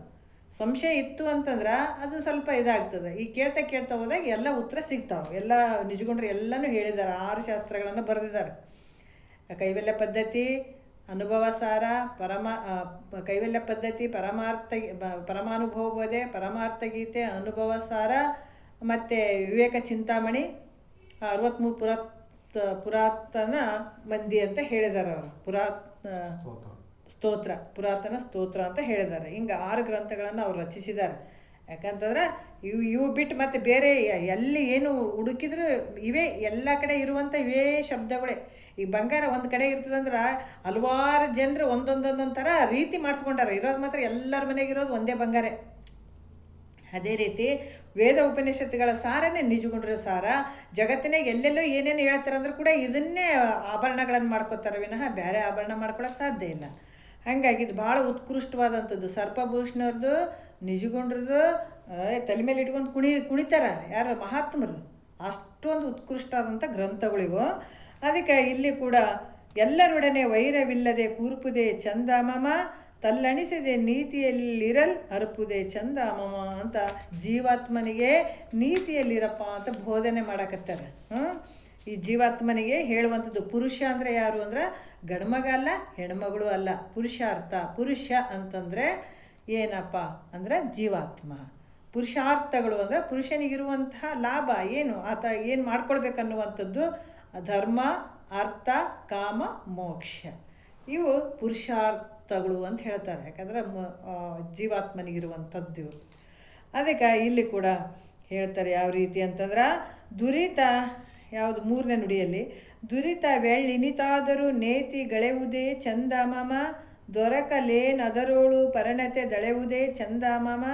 ಸಂಶಯ ಇತ್ತು ಅಂತಂದ್ರೆ ಅದು ಸ್ವಲ್ಪ ಇದಾಗ್ತದೆ. ಈ ಕೇಳ್ತಾ ಹೋದಾಗ ಎಲ್ಲ ಉತ್ತರ ಸಿಗ್ತಾವೆ. ಎಲ್ಲ ನಿಜಗೊಂಡ್ರೆ ಎಲ್ಲನೂ ಹೇಳಿದ್ದಾರೆ, 6 ಶಾಸ್ತ್ರಗಳನ್ನು ಬರೆದಿದ್ದಾರೆ. ಕೈವಲ್ಯ ಪದ್ಧತಿ, ಅನುಭವ ಸಾರ, ಕೈವಲ್ಯ ಪದ್ಧತಿ, ಪರಮಾನುಭವ ಬೋಧೆ, ಪರಮಾರ್ಥ ಗೀತೆ, ಅನುಭವ ಸಾರ ಮತ್ತು ವಿವೇಕ ಚಿಂತಾಮಣಿ, 63 ಪುರಾತನ ಮಂದಿ ಅಂತ ಹೇಳಿದ್ದಾರೆ ಅವರು. ಪುರಾತನ ಸ್ತೋತ್ರ ಅಂತ ಹೇಳಿದ್ದಾರೆ. ಹಿಂಗೆ 6 ಗ್ರಂಥಗಳನ್ನು ಅವ್ರು ರಚಿಸಿದ್ದಾರೆ. ಯಾಕಂತಂದ್ರೆ ಇವು ಬಿಟ್ಟು ಮತ್ತು ಬೇರೆ ಎಲ್ಲಿ ಏನು ಹುಡುಕಿದ್ರು ಇವೇ ಎಲ್ಲ ಕಡೆ ಇರುವಂಥ ಇವೇ ಶಬ್ದಗಳೇ. ಈ ಬಂಗಾರ ಒಂದು ಕಡೆ ಇರ್ತದಂದ್ರೆ ಹಲವಾರು ಜನರು ಒಂದೊಂದೊಂದೊಂದು ಥರ ರೀತಿ ಮಾಡಿಸ್ಕೊಂಡಾರೆ. ಇರೋದು ಮಾತ್ರ ಎಲ್ಲರ ಮನೆಗಿರೋದು ಒಂದೇ ಬಂಗಾರ. ಅದೇ ರೀತಿ ವೇದ ಉಪನಿಷತ್ತುಗಳ ಸಾರನೇ ನಿಜಗೊಂಡ್ರ ಸಾರ. ಜಗತ್ತಿನಾಗ ಎಲ್ಲೆಲ್ಲೋ ಏನೇನು ಹೇಳ್ತಾರೆ ಅಂದ್ರೆ ಕೂಡ ಇದನ್ನೇ ಆಭರಣಗಳನ್ನು ಮಾಡ್ಕೋತಾರೆ ವಿನಃ ಬೇರೆ ಆಭರಣ ಮಾಡ್ಕೊಳ್ಳೋಕೆ ಸಾಧ್ಯ ಇಲ್ಲ. ಹಾಗಾಗಿ ಇದು ಭಾಳ ಉತ್ಕೃಷ್ಟವಾದಂಥದ್ದು. ಸರ್ಪಭೂಷಣವ್ರದ್ದು ನಿಜಗೊಂಡ್ರದ್ದು ತಲೆ ಮೇಲೆ ಇಟ್ಕೊಂಡು ಕುಣಿತಾರೆ ಯಾರು ಮಹಾತ್ಮರು. ಅಷ್ಟೊಂದು ಉತ್ಕೃಷ್ಟವಾದಂಥ ಗ್ರಂಥಗಳಿವು. ಅದಕ್ಕೆ ಇಲ್ಲಿ ಕೂಡ ಎಲ್ಲರೊಡನೆ ವೈರವಿಲ್ಲದೆ ಕೂರ್ಪುದೆ ಚಂದಮಮ, ತಲ್ಲಣಿಸಿದೆ ನೀತಿಯಲ್ಲಿರಲ್ ಅರ್ಪುದೆ ಚಂದಮಮ ಅಂತ ಜೀವಾತ್ಮನಿಗೆ ನೀತಿಯಲ್ಲಿರಪ್ಪ ಅಂತ ಬೋಧನೆ ಮಾಡಕತ್ತಾರೆ. ಈ ಜೀವಾತ್ಮನಿಗೆ ಹೇಳುವಂಥದ್ದು. ಪುರುಷ ಅಂದರೆ ಯಾರು ಅಂದ್ರೆ ಗಂಡ್ಮಗ ಅಲ್ಲ, ಹೆಣ್ಮಗಳು ಅಲ್ಲ, ಪುರುಷಾರ್ಥ. ಪುರುಷ ಅಂತಂದರೆ ಏನಪ್ಪ ಅಂದ್ರೆ ಜೀವಾತ್ಮ. ಪುರುಷಾರ್ಥಗಳು ಅಂದರೆ ಪುರುಷನಿಗಿರುವಂತಹ ಲಾಭ ಏನು, ಆತ ಏನು ಮಾಡ್ಕೊಳ್ಬೇಕನ್ನುವಂಥದ್ದು ಧರ್ಮ, ಅರ್ಥ, ಕಾಮ, ಮೋಕ್ಷ. ಇವು ಪುರುಷಾರ್ಥಗಳು ಅಂತ ಹೇಳ್ತಾರೆ. ಯಾಕಂದ್ರೆ ಜೀವಾತ್ಮನಿಗಿರುವಂಥದ್ದು. ಅದಕ್ಕೆ ಇಲ್ಲಿ ಕೂಡ ಹೇಳ್ತಾರೆ ಯಾವ ರೀತಿ ಅಂತಂದ್ರೆ ದುರಿತ ಯಾವುದು 3ನೇ ನುಡಿಯಲ್ಲಿ ದುರಿತ ವೆಳ್ಳಿನಿತಾದರೂ ನೇತಿ ಗಳೆವುದೇ ಚಂದಮಮ, ದೊರಕಲೇನದರೋಳು ಪರಿಣತೆ ದಳೆವುದೇ ಚಂದಮಮ,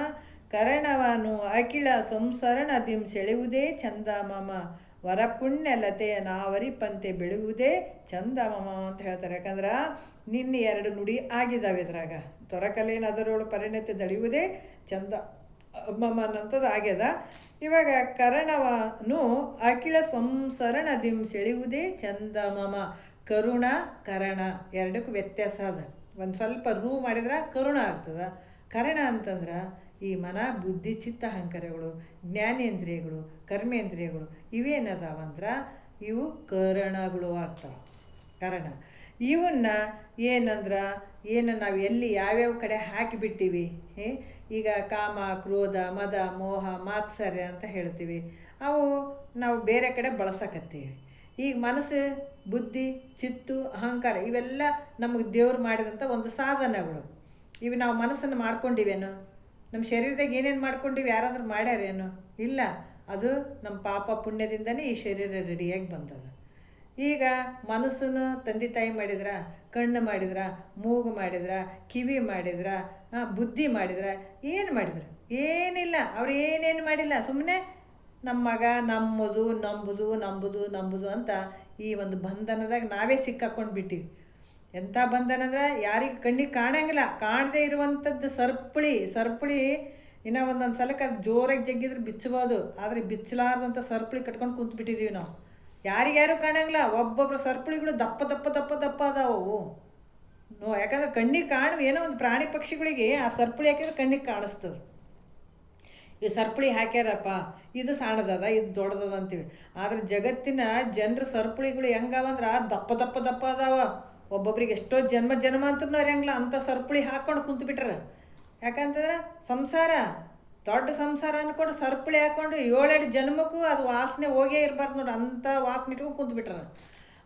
ಕರಣವನು ಅಖಿಳ ಸಂಸರಣದಿಂ ಸೆಳೆಯುವುದೇ ಚಂದಮಮ, ವರಪುಣ್ಯಲತೆಯ ನಾವರಿಪಂತೆ ಬೆಳೆಯುವುದೇ ಚಂದಮಮ ಅಂತ ಹೇಳ್ತಾರೆ. ಯಾಕಂದ್ರೆ ನಿನ್ನೆ 2 ನುಡಿ ಆಗಿದ್ದಾವೆ ಇದ್ರಾಗ. ದೊರಕಲೇನದರೋಳು ಪರಿಣತೆ ದಳೆಯುವುದೇ ಚಂದ ಮಮ ಅನ್ನಂಥದ್ದು ಆಗ್ಯದ. ಇವಾಗ ಕರಣವನು ಅಖಿಳ ಸಂಸರಣದಿಂ ಸೆಳೆಯುವುದೇ ಚಂದಮಮ. ಕರುಣ ಕರಣ ಎರಡಕ್ಕೂ ವ್ಯತ್ಯಾಸ ಅದ. ಒಂದು ಸ್ವಲ್ಪ ರೂ ಮಾಡಿದ್ರೆ ಕರುಣ ಆಗ್ತದೆ. ಕರಣ ಅಂತಂದ್ರೆ ಈ ಮನ, ಬುದ್ಧಿ, ಚಿತ್ತ, ಅಹಂಕಾರಗಳು, ಜ್ಞಾನೇಂದ್ರಿಯಗಳು, ಕರ್ಮೇಂದ್ರಿಯಗಳು ಇವೇನದಾವಂದ್ರೆ ಇವು ಕರಣಗಳು ಆಗ್ತಾವೆ. ಕರಣ ಇವನ್ನ ಏನಂದ್ರೆ ನಾವು ಎಲ್ಲಿ ಯಾವ್ಯಾವ ಕಡೆ ಹಾಕಿಬಿಟ್ಟಿವಿ. ಈಗ ಕಾಮ, ಕ್ರೋಧ, ಮದ, ಮೋಹ, ಮಾತ್ಸರ್ಯ ಅಂತ ಹೇಳ್ತೀವಿ. ಅವು ನಾವು ಬೇರೆ ಕಡೆ ಬಳಸಕತ್ತೀವಿ. ಈಗ ಮನಸ್ಸು, ಬುದ್ಧಿ, ಚಿತ್ತು, ಅಹಂಕಾರ ಇವೆಲ್ಲ ನಮಗೆ ದೇವ್ರು ಮಾಡಿದಂಥ ಒಂದು ಸಾಧನಗಳು. ಇವು ನಾವು ಮನಸ್ಸನ್ನು ಮಾಡ್ಕೊಂಡಿವೇನು? ನಮ್ಮ ಶರೀರದಾಗ ಏನೇನು ಮಾಡ್ಕೊಂಡಿವಿ? ಯಾರಾದ್ರೂ ಮಾಡ್ಯಾರೇನು? ಇಲ್ಲ. ಅದು ನಮ್ಮ ಪಾಪ ಪುಣ್ಯದಿಂದನೇ ಈ ಶರೀರ ರೆಡಿಯಾಗಿ ಬಂದದ. ಈಗ ಮನಸ್ಸನ್ನು ತಂದೆ ತಾಯಿ ಮಾಡಿದ್ರ, ಕಣ್ಣು ಮಾಡಿದ್ರ, ಮೂಗು ಮಾಡಿದ್ರ, ಕಿವಿ ಮಾಡಿದ್ರ, ಬುದ್ಧಿ ಮಾಡಿದ್ರ, ಏನು ಮಾಡಿದ್ರು? ಏನಿಲ್ಲ. ಅವ್ರು ಏನೇನು ಮಾಡಿಲ್ಲ. ಸುಮ್ಮನೆ ನಮ್ಮ ಮಗ ನಂಬುದು ಅಂತ ಈ ಒಂದು ಬಂಧನದಾಗ ನಾವೇ ಸಿಕ್ಕಾಕೊಂಡು ಬಿಟ್ಟಿವಿ. ಎಂಥ ಬಂಧನ ಅಂದ್ರೆ ಯಾರಿಗೆ ಕಣ್ಣಿಗೆ ಕಾಣಂಗಿಲ್ಲ. ಕಾಣದೇ ಇರುವಂಥದ್ದು ಸರ್ಪಳಿ ಇನ್ನೂ ಒಂದೊಂದು ಸಲಕ್ಕೆ ಅದು ಜೋರಾಗಿ ಜಗ್ಗಿದ್ರೆ ಬಿಚ್ಚಬೋದು. ಆದರೆ ಬಿಚ್ಚಲಾರ್ದಂಥ ಸರ್ಪಳಿ ಕಟ್ಕೊಂಡು ಕುಂತ್ಬಿಟ್ಟಿದ್ದೀವಿ ನಾವು. ಯಾರಿಗ್ಯಾರು ಕಾಣಂಗಿಲ್ಲ. ಒಬ್ಬೊಬ್ಬರು ಸರ್ಪಳಿಗಳು ದಪ್ಪ ಅದಾವು. ಯಾಕಂದ್ರೆ ಕಣ್ಣಿಗೆ ಏನೋ ಒಂದು ಪ್ರಾಣಿ ಪಕ್ಷಿಗಳಿಗೆ ಆ ಸರ್ಪಳಿ ಹಾಕಿದ್ರೆ ಕಣ್ಣಿಗೆ ಕಾಣಿಸ್ತದೆ. ಈ ಸರ್ಪಳಿ ಹಾಕ್ಯಾರಪ್ಪ, ಇದು ಸಣ್ಣದದ, ಇದು ದೊಡ್ಡದದ ಅಂತೀವಿ. ಆದರೆ ಜಗತ್ತಿನ ಜನರ ಸರ್ಪಳಿಗಳು ಹೆಂಗವಂದ್ರೆ ದಪ್ಪ ಅದಾವ. ಒಬ್ಬೊಬ್ರಿಗೆ ಎಷ್ಟೋ ಜನ್ಮ ಅಂತೂ ಅರಿಯಂಗಿಲ್ಲ ಅಂಥ ಸರ್ಪಳಿ ಹಾಕ್ಕೊಂಡು ಕುಂತ್ಬಿಟ್ರೆ. ಯಾಕಂತಂದ್ರೆ ಸಂಸಾರ ದೊಡ್ಡ ಸಂಸಾರ ಅಂದ್ಕೊಂಡು ಸರ್ಪಳಿ ಹಾಕ್ಕೊಂಡು 7 ಜನ್ಮಕ್ಕೂ ಅದು ವಾಸನೆ ಹೋಗೇ ಇರಬಾರ್ದು ನೋಡಿ, ಅಂಥ ವಾಸನೆ ಇಟ್ಕೊಂಡು ಕುಂತ್ಬಿಟ್ರೆ.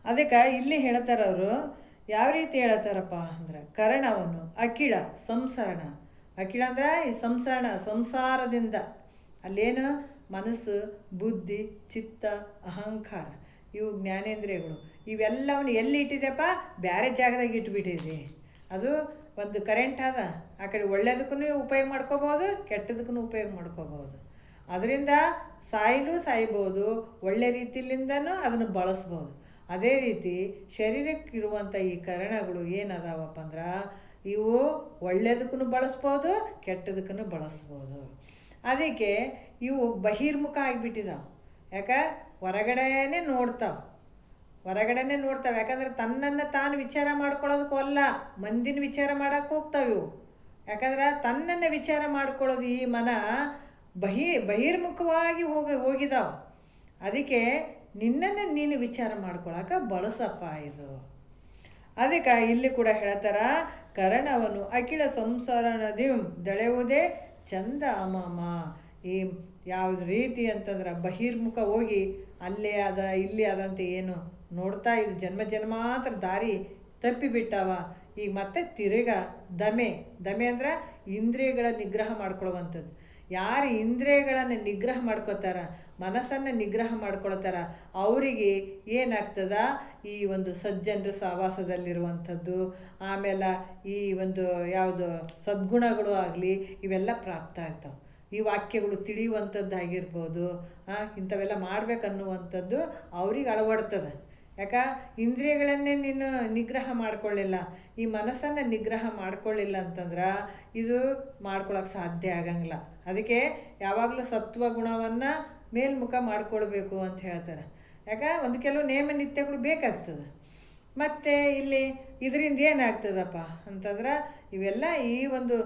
ಅದಕ್ಕೆ ಇಲ್ಲಿ ಹೇಳ್ತಾರೆ ಅವರು. ಯಾವ ರೀತಿ ಹೇಳ್ತಾರಪ್ಪ ಅಂದ್ರೆ ಕರಣವನು ಅಖಿಳ ಸಂಸರಣ. ಅಖಿಳ ಅಂದ್ರೆ ಈ ಸಂಸಾರದಿಂದ ಅಲ್ಲೇನು ಮನಸ್ಸು, ಬುದ್ಧಿ, ಚಿತ್ತ, ಅಹಂಕಾರ ಇವು ಜ್ಞಾನೇಂದ್ರಿಯಗಳು ಇವೆಲ್ಲವನ್ನು ಎಲ್ಲಿ ಇಟ್ಟಿದೆಯಪ್ಪ? ಬೇರೆ ಜಾಗದಾಗ ಇಟ್ಬಿಟ್ಟಿದೆ. ಅದು ಒಂದು ಕರೆಂಟ್ ಅದ, ಆ ಕಡೆ ಒಳ್ಳೆಯದಕ್ಕೂ ಉಪಯೋಗ ಮಾಡ್ಕೋಬೋದು, ಕೆಟ್ಟದಕ್ಕೂ ಉಪಯೋಗ ಮಾಡ್ಕೋಬೋದು. ಅದರಿಂದ ಸಾಯ್ಬೋದು, ಒಳ್ಳೆ ರೀತಿಲಿಂದನೂ ಅದನ್ನು ಬಳಸ್ಬೋದು. ಅದೇ ರೀತಿ ಶರೀರಕ್ಕಿರುವಂಥ ಈ ಕರಣಗಳು ಏನದಾವಪ್ಪ ಅಂದ್ರೆ ಇವು ಒಳ್ಳೆಯದಕ್ಕೂ ಬಳಸ್ಬೋದು, ಕೆಟ್ಟದಕ್ಕೂ ಬಳಸ್ಬೋದು. ಅದಕ್ಕೆ ಇವು ಬಹಿರ್ಮುಖ ಆಗಿಬಿಟ್ಟಿದಾವೆ. ಯಾಕೆ ಹೊರಗಡೆನೇ ನೋಡ್ತಾವೆ. ಯಾಕಂದ್ರೆ ತನ್ನನ್ನು ತಾನು ವಿಚಾರ ಮಾಡ್ಕೊಳ್ಳೋದಕ್ಕೂ ಅಲ್ಲ, ಮಂದಿನ ವಿಚಾರ ಮಾಡೋಕ್ಕೆ ಹೋಗ್ತಾವೆ ಇವು. ಯಾಕಂದ್ರೆ ತನ್ನನ್ನು ವಿಚಾರ ಮಾಡ್ಕೊಳ್ಳೋದು ಈ ಮನ ಬಹಿರ್ಮುಖವಾಗಿ ಹೋಗಿದಾವೆ. ಅದಕ್ಕೆ ನಿನ್ನನ್ನು ನೀನು ವಿಚಾರ ಮಾಡ್ಕೊಳಕ್ಕೆ ಬಳಸಪ್ಪ ಇದು. ಅದಕ್ಕೆ ಇಲ್ಲಿ ಕೂಡ ಹೇಳ್ತಾರ, ಕರಣವನ್ನು ಅಖಿಲ ಸಂಸಾರ ನದಿ ದಳೆಯುವುದೇ ಚಂದ ಅಮಮ. ಈ ಯಾವ್ದು ರೀತಿ ಅಂತಂದ್ರೆ ಬಹಿರ್ಮುಖ ಹೋಗಿ ಅಲ್ಲೇ ಅದ ಇಲ್ಲಿ ಅದಂತ ಏನು ನೋಡ್ತಾ ಇದು ಜನ್ಮಾಂತರ ದಾರಿ ತಪ್ಪಿಬಿಟ್ಟವ. ಈಗ ಮತ್ತೆ ತಿರುಗ ದಮೆ ಅಂದ್ರೆ ಇಂದ್ರಿಯಗಳ ನಿಗ್ರಹ ಮಾಡ್ಕೊಳ್ಳುವಂಥದ್ದು. ಯಾರು ಇಂದ್ರಿಯಗಳನ್ನು ನಿಗ್ರಹ ಮಾಡ್ಕೋತಾರ, ಮನಸ್ಸನ್ನು ನಿಗ್ರಹ ಮಾಡ್ಕೊಳ್ತಾರ, ಅವರಿಗೆ ಏನಾಗ್ತದ ಈ ಒಂದು ಸಜ್ಜನರ ಸಹವಾಸದಲ್ಲಿರುವಂಥದ್ದು, ಆಮೇಲೆ ಈ ಒಂದು ಯಾವುದು ಸದ್ಗುಣಗಳು ಆಗಲಿ ಇವೆಲ್ಲ ಪ್ರಾಪ್ತ ಆಗ್ತಾವೆ. ಈ ವಾಕ್ಯಗಳು ತಿಳಿಯುವಂಥದ್ದಾಗಿರ್ಬೋದು, ಇಂಥವೆಲ್ಲ ಮಾಡ್ಬೇಕನ್ನುವಂಥದ್ದು ಅವ್ರಿಗೆ ಅಳವಡ್ತದೆ. ಯಾಕೆ ಇಂದ್ರಿಯಗಳನ್ನೇ ನೀನು ನಿಗ್ರಹ ಮಾಡ್ಕೊಳ್ಳಿಲ್ಲ, ಈ ಮನಸ್ಸನ್ನು ನಿಗ್ರಹ ಮಾಡ್ಕೊಳ್ಳಿಲ್ಲ ಅಂತಂದ್ರೆ ಇದು ಮಾಡ್ಕೊಳಕ್ಕೆ ಸಾಧ್ಯ ಆಗಂಗಿಲ್ಲ. ಅದಕ್ಕೆ ಯಾವಾಗಲೂ ಸತ್ವಗುಣವನ್ನು ಮೇಲ್ಮುಖ ಮಾಡ್ಕೊಳ್ಬೇಕು ಅಂತ ಹೇಳ್ತಾರೆ. ಯಾಕೆ ಒಂದು ಕೆಲವು ನೇಮ ನಿತ್ಯಗಳು ಬೇಕಾಗ್ತದೆ. ಮತ್ತು ಇಲ್ಲಿ ಇದರಿಂದ ಏನಾಗ್ತದಪ್ಪ ಅಂತಂದ್ರೆ ಇವೆಲ್ಲ ಈ ಒಂದು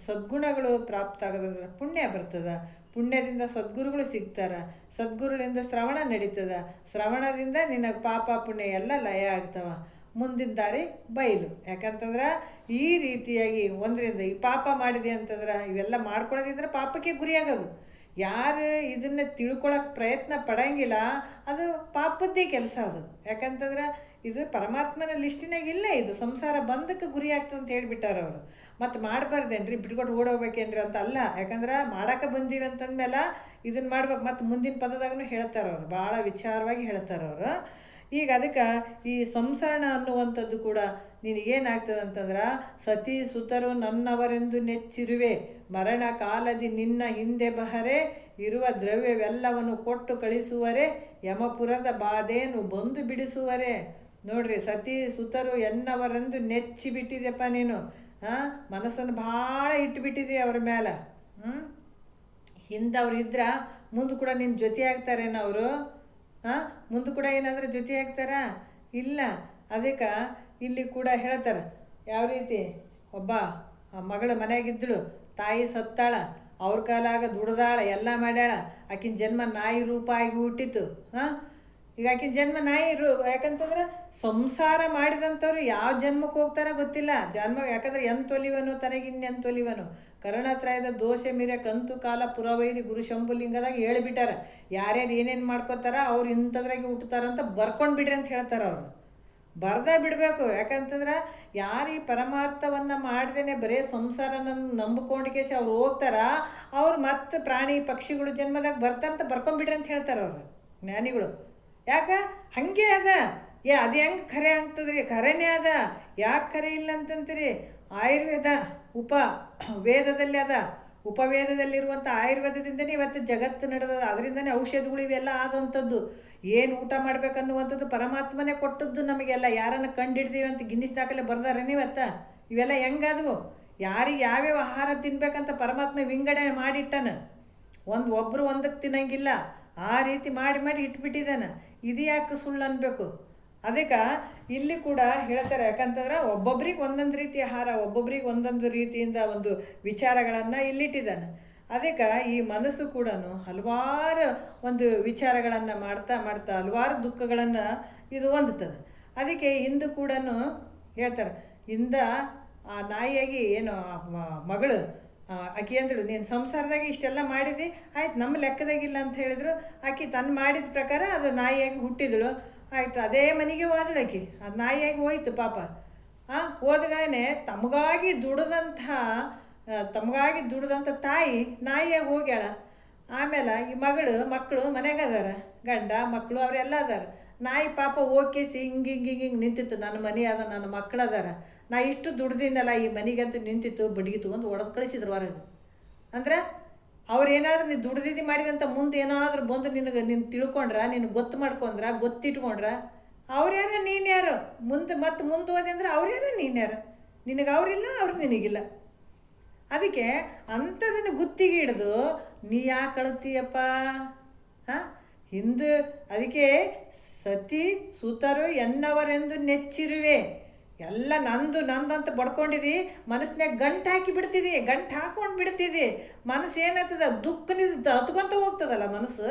ಸದ್ಗುಣಗಳು ಪ್ರಾಪ್ತ ಆಗೋದಂದ್ರೆ ಪುಣ್ಯ ಬರ್ತದೆ. ಪುಣ್ಯದಿಂದ ಸದ್ಗುರುಗಳು ಸಿಗ್ತಾರೆ, ಸದ್ಗುರುಗಳಿಂದ ಶ್ರವಣ ನಡೀತದೆ, ಶ್ರವಣದಿಂದ ನಿನ್ನ ಪಾಪ ಪುಣ್ಯ ಎಲ್ಲ ಲಯ ಆಗ್ತವ, ಮುಂದಿನ ದಾರಿ ಬಯಲು. ಯಾಕಂತಂದ್ರೆ ಈ ರೀತಿಯಾಗಿ ಒಂದರಿಂದ ಈ ಪಾಪ ಮಾಡಿದೆ ಅಂತಂದ್ರೆ ಇವೆಲ್ಲ ಮಾಡ್ಕೊಳ್ಳೋದಿದ್ರೆ ಪಾಪಕ್ಕೆ ಗುರಿಯಾಗೋದು. ಯಾರು ಇದನ್ನು ತಿಳ್ಕೊಳಕ್ಕೆ ಪ್ರಯತ್ನ ಪಡಂಗಿಲ್ಲ ಅದು ಪಾಪದ್ದೇ ಕೆಲಸ ಅದು. ಯಾಕಂತಂದ್ರೆ ಇದು ಪರಮಾತ್ಮನ ಲಿಸ್ಟಿನಾಗಿಲ್ಲ, ಇದು ಸಂಸಾರ ಬಂದಕ್ಕೆ ಗುರಿ ಆಗ್ತದೆ ಅಂತ ಹೇಳಿಬಿಟ್ಟಾರ ಅವರು. ಮತ್ತು ಮಾಡಬಾರ್ದೇನ್ರಿ, ಬಿಟ್ಕೊಟ್ಟು ಓಡೋಗ್ಬೇಕೇನ್ರಿ ಅಂತ ಅಲ್ಲ. ಯಾಕಂದ್ರೆ ಮಾಡೋಕೆ ಬಂದೀವಿ ಅಂತಂದಮೇಲೆ ಇದನ್ನು ಮಾಡ್ಬೇಕು. ಮತ್ತು ಮುಂದಿನ ಪದದಾಗೂ ಹೇಳ್ತಾರೆ ಅವರು, ಭಾಳ ವಿಚಾರವಾಗಿ ಹೇಳ್ತಾರೆ ಅವರು. ಈಗ ಅದಕ್ಕೆ ಈ ಸಂಸರಣ ಅನ್ನುವಂಥದ್ದು ಕೂಡ ನಿನಗೇನಾಗ್ತದೆ ಅಂತಂದ್ರೆ, ಸತಿ ಸುತರು ನನ್ನವರೆಂದು ನೆಚ್ಚಿರುವೆ, ಮರಣ ಕಾಲದಿ ನಿನ್ನ ಹಿಂದೆ ಬಹರೆ, ಇರುವ ದ್ರವ್ಯವೆಲ್ಲವನ್ನು ಕೊಟ್ಟು ಕಳಿಸುವರೆ, ಯಮಪುರದ ಬಾಧೇನು ಬಂದು ಬಿಡಿಸುವರೆ. ನೋಡ್ರಿ, ಸತಿ ಸುತರು ಎನ್ನವರೆಂದು ನೆಚ್ಚಿ ಬಿಟ್ಟಿದೆಪ್ಪ ನೀನು. ಮನಸ್ಸನ್ನು ಭಾಳ ಇಟ್ಟುಬಿಟ್ಟಿದೆ ಅವ್ರ ಮೇಲೆ. ಹಿಂದವ್ರು ಇದ್ರೆ ಮುಂದೆ ಕೂಡ ನಿನ್ನ ಜೊತೆ ಆಗ್ತಾರೇನೋ ಅವರು. ಮುಂದೆ ಕೂಡ ಏನಾದರೂ ಜೊತೆ ಆಗ್ತಾರಾ? ಇಲ್ಲ. ಅದಕ್ಕೆ ಇಲ್ಲಿ ಕೂಡ ಹೇಳ್ತಾರೆ ಯಾವ ರೀತಿ, ಒಬ್ಬ ಮಗಳು ಮನೆಯಾಗಿದ್ದಳು, ತಾಯಿ ಸತ್ತಾಳ, ಅವ್ರ ಕಾಲಾಗ ದುಡ್ದಾಳ, ಎಲ್ಲ ಮಾಡ್ಯಾಳ, ಆಕಿನ ಜನ್ಮ ನಾಯಿ ರೂಪ ಆಗಿ ಹುಟ್ಟಿತು. ಈಗ ಆಕಿನ ಜನ್ಮ ಯಾಕಂತಂದ್ರೆ ಸಂಸಾರ ಮಾಡಿದಂಥವ್ರು ಯಾವ ಜನ್ಮಕ್ಕೆ ಹೋಗ್ತಾರ ಗೊತ್ತಿಲ್ಲ. ಯಾಕಂದ್ರೆ ಎಂತೊಲಿವನು ತನಗಿನ್ನೆಂತೊಲಿವನು, ಕರ್ಣತ್ರಯದ ದೋಷ ಮೀರ ಕಂತು ಕಾಲ ಪುರವೈರಿ ಗುರು ಶಂಭುಲಿಂಗದಾಗ ಹೇಳ್ಬಿಟ್ಟಾರ. ಯಾರ್ಯಾರು ಏನೇನು ಮಾಡ್ಕೋತಾರ ಅವ್ರು ಇಂಥದ್ರಾಗೆ ಹುಟ್ಟುತ್ತಾರಂತ ಬರ್ಕೊಂಡು ಬಿಡ್ರಿ ಅಂತ ಹೇಳ್ತಾರೆ ಅವರು. ಬರ್ದೇ ಬಿಡಬೇಕು. ಯಾಕಂತಂದ್ರೆ ಯಾರು ಈ ಪರಮಾರ್ಥವನ್ನು ಮಾಡ್ದೇನೆ ಬರೀ ಸಂಸಾರನ ನಂಬಿಕೊಂಡಿಗೆ ಅವ್ರು ಹೋಗ್ತಾರ, ಅವ್ರು ಮತ್ತೆ ಪ್ರಾಣಿ ಪಕ್ಷಿಗಳು ಜನ್ಮದಾಗ ಬರ್ತಾರಂತ ಬರ್ಕೊಂಡ್ಬಿಡ್ರಿ ಅಂತ ಹೇಳ್ತಾರೆ ಅವರು ಜ್ಞಾನಿಗಳು. ಯಾಕೆ ಹಾಗೆ ಅದ, ಅದು ಹೆಂಗೆ ಖರೆ ಆಗ್ತದ್ರಿ? ಖರೇನೇ ಅದ. ಯಾಕೆ ಖರೆ ಇಲ್ಲ ಅಂತಂತೀರಿ? ಆಯುರ್ವೇದ ವೇದದಲ್ಲಿ ಅದ, ಉಪವೇದದಲ್ಲಿರುವಂಥ ಆಯುರ್ವೇದದಿಂದನೇ ಇವತ್ತು ಜಗತ್ತು ನಡೆದದ. ಅದರಿಂದನೇ ಔಷಧಿಗಳು ಇವೆಲ್ಲ ಆದಂಥದ್ದು. ಏನು ಊಟ ಮಾಡ್ಬೇಕನ್ನುವಂಥದ್ದು ಪರಮಾತ್ಮನೇ ಕೊಟ್ಟದ್ದು ನಮಗೆಲ್ಲ. ಯಾರನ್ನು ಕಂಡಿಡ್ದೀವಿ ಅಂತ ಗಿನ್ನಿಸ್ ದಾಖಲೆ ಬರ್ದಾರೇನು ಇವತ್ತ? ಇವೆಲ್ಲ ಹೆಂಗಾದವು? ಯಾರಿಗೆ ಯಾವ್ಯಾವ ಆಹಾರ ತಿನ್ಬೇಕಂತ ಪರಮಾತ್ಮ ವಿಂಗಡಣೆ ಮಾಡಿಟ್ಟಾನ. ಒಬ್ಬರು ಒಂದಕ್ಕೆ ತಿನ್ನಂಗಿಲ್ಲ, ಆ ರೀತಿ ಮಾಡಿ ಇಟ್ಬಿಟ್ಟಿದ್ದಾನೆ. ಇದು ಯಾಕೆ ಸುಳ್ಳು ಅನ್ಬೇಕು? ಅದಕ್ಕೆ ಇಲ್ಲಿ ಕೂಡ ಹೇಳ್ತಾರೆ. ಯಾಕಂತಂದ್ರೆ ಒಬ್ಬೊಬ್ರಿಗೆ ಒಂದೊಂದು ರೀತಿ ಆಹಾರ, ಒಬ್ಬೊಬ್ರಿಗೆ ಒಂದೊಂದು ರೀತಿಯಿಂದ ಒಂದು ವಿಚಾರಗಳನ್ನು ಇಲ್ಲಿಟ್ಟಿದ್ದಾನೆ. ಅದಕ್ಕೆ ಈ ಮನಸ್ಸು ಕೂಡ ಹಲವಾರು ಒಂದು ವಿಚಾರಗಳನ್ನು ಮಾಡ್ತಾ ಹಲವಾರು ದುಃಖಗಳನ್ನು ಇದು ಹೊಂದುತ್ತದೆ. ಅದಕ್ಕೆ ಇಂದು ಕೂಡ ಹೇಳ್ತಾರೆ, ಇಂದ ಆ ನಾಯಿಯಾಗಿ ಏನು ಮಗಳು ಆಕೆ ಅಂದಳು, ನೀನು ಸಂಸಾರದಾಗೆ ಇಷ್ಟೆಲ್ಲ ಮಾಡಿದಿ, ಆಯ್ತು ನಮ್ಮ ಲೆಕ್ಕದಾಗಿಲ್ಲ ಅಂತ ಹೇಳಿದ್ರು. ಆಕೆ ತನ್ನ ಮಾಡಿದ ಪ್ರಕಾರ ಅದು ನಾಯಿಯಾಗಿ ಹುಟ್ಟಿದಳು. ಆಯಿತು, ಅದೇ ಮನೆಗೆ ಹೋದಳು ಆಕೆ, ಅದು ನಾಯಿಯಾಗಿ ಹೋಯ್ತು ಪಾಪ. ಹೋದಗಳೇ ತಮಗಾಗಿ ದುಡ್ದಂಥ ತಾಯಿ ನಾಯಿಯಾಗಿ ಹೋಗ್ಯಾಳ. ಆಮೇಲೆ ಈ ಮಕ್ಕಳು ಮನೆಗೆ ಅದಾರ, ಗಂಡ ಮಕ್ಕಳು ಅವರೆಲ್ಲ ಅದಾರ. ನಾಯಿ ಪಾಪ ಹೋಗ್ಕೇಸಿ ಹಿಂಗೆ ನಿಂತಿತ್ತು, ನನ್ನ ಮನೆ ಅದ, ನನ್ನ ಮಕ್ಕಳು ಅದಾರ, ನಾ ಇಷ್ಟು ದುಡ್ದಿದ್ದಲ್ಲ ಈ ಮನೆಗಂತೂ ನಿಂತಿತ್ತು ಬಡ್ಗಿ ತೊಗೊಂಡು ಒಡೆದು ಕಳಿಸಿದ್ರು ಹೊರಗೆ. ಅಂದ್ರೆ ಅವ್ರು ಏನಾದರೂ ನೀನು ದುಡ್ದಿದ್ದು ಮಾಡಿದಂಥ ಮುಂದೆ ಏನಾದರೂ ಬಂದು ನೀನು ತಿಳ್ಕೊಂಡ್ರ, ನೀನು ಗೊತ್ತು ಮಾಡ್ಕೊಂಡ್ರ, ಗೊತ್ತಿಟ್ಕೊಂಡ್ರ ಅವ್ರ್ಯಾರ ನೀನು ಯಾರು, ಮತ್ತೆ ಮುಂದೆ ಹೋದೆ ಅಂದ್ರೆ ಅವ್ರ್ಯಾರ ನೀನು ಯಾರು, ನಿನಗೆ ಅವರಿಲ್ಲ ಅವ್ರು ನಿನಗಿಲ್ಲ. ಅದಕ್ಕೆ ಅಂಥದನ್ನು ಗುತ್ತಿಗೆ ಹಿಡಿದು ನೀ ಯಾಕೆ ಕಳ್ತೀಯಪ್ಪ ಹಾಂ ಹಿಂದೂ. ಅದಕ್ಕೆ ಸತಿ ಸುತರು ಎನ್ನವರೆಂದು ನೆಚ್ಚಿರುವೆ. ಎಲ್ಲ ನಂದಂತ ಬಡ್ಕೊಂಡಿದ್ದಿ, ಮನಸ್ಸಿನಾಗ ಗಂಟು ಹಾಕಿ ಬಿಡ್ತಿದ್ದಿ, ಗಂಟು ಹಾಕೊಂಡು ಬಿಡ್ತಿದ್ದಿ. ಮನಸ್ಸು ಏನಾಗ್ತದ ದುಃಖನಿಂದ ಹತ್ಕೊಂತ ಹೋಗ್ತದಲ್ಲ ಮನಸ್ಸು.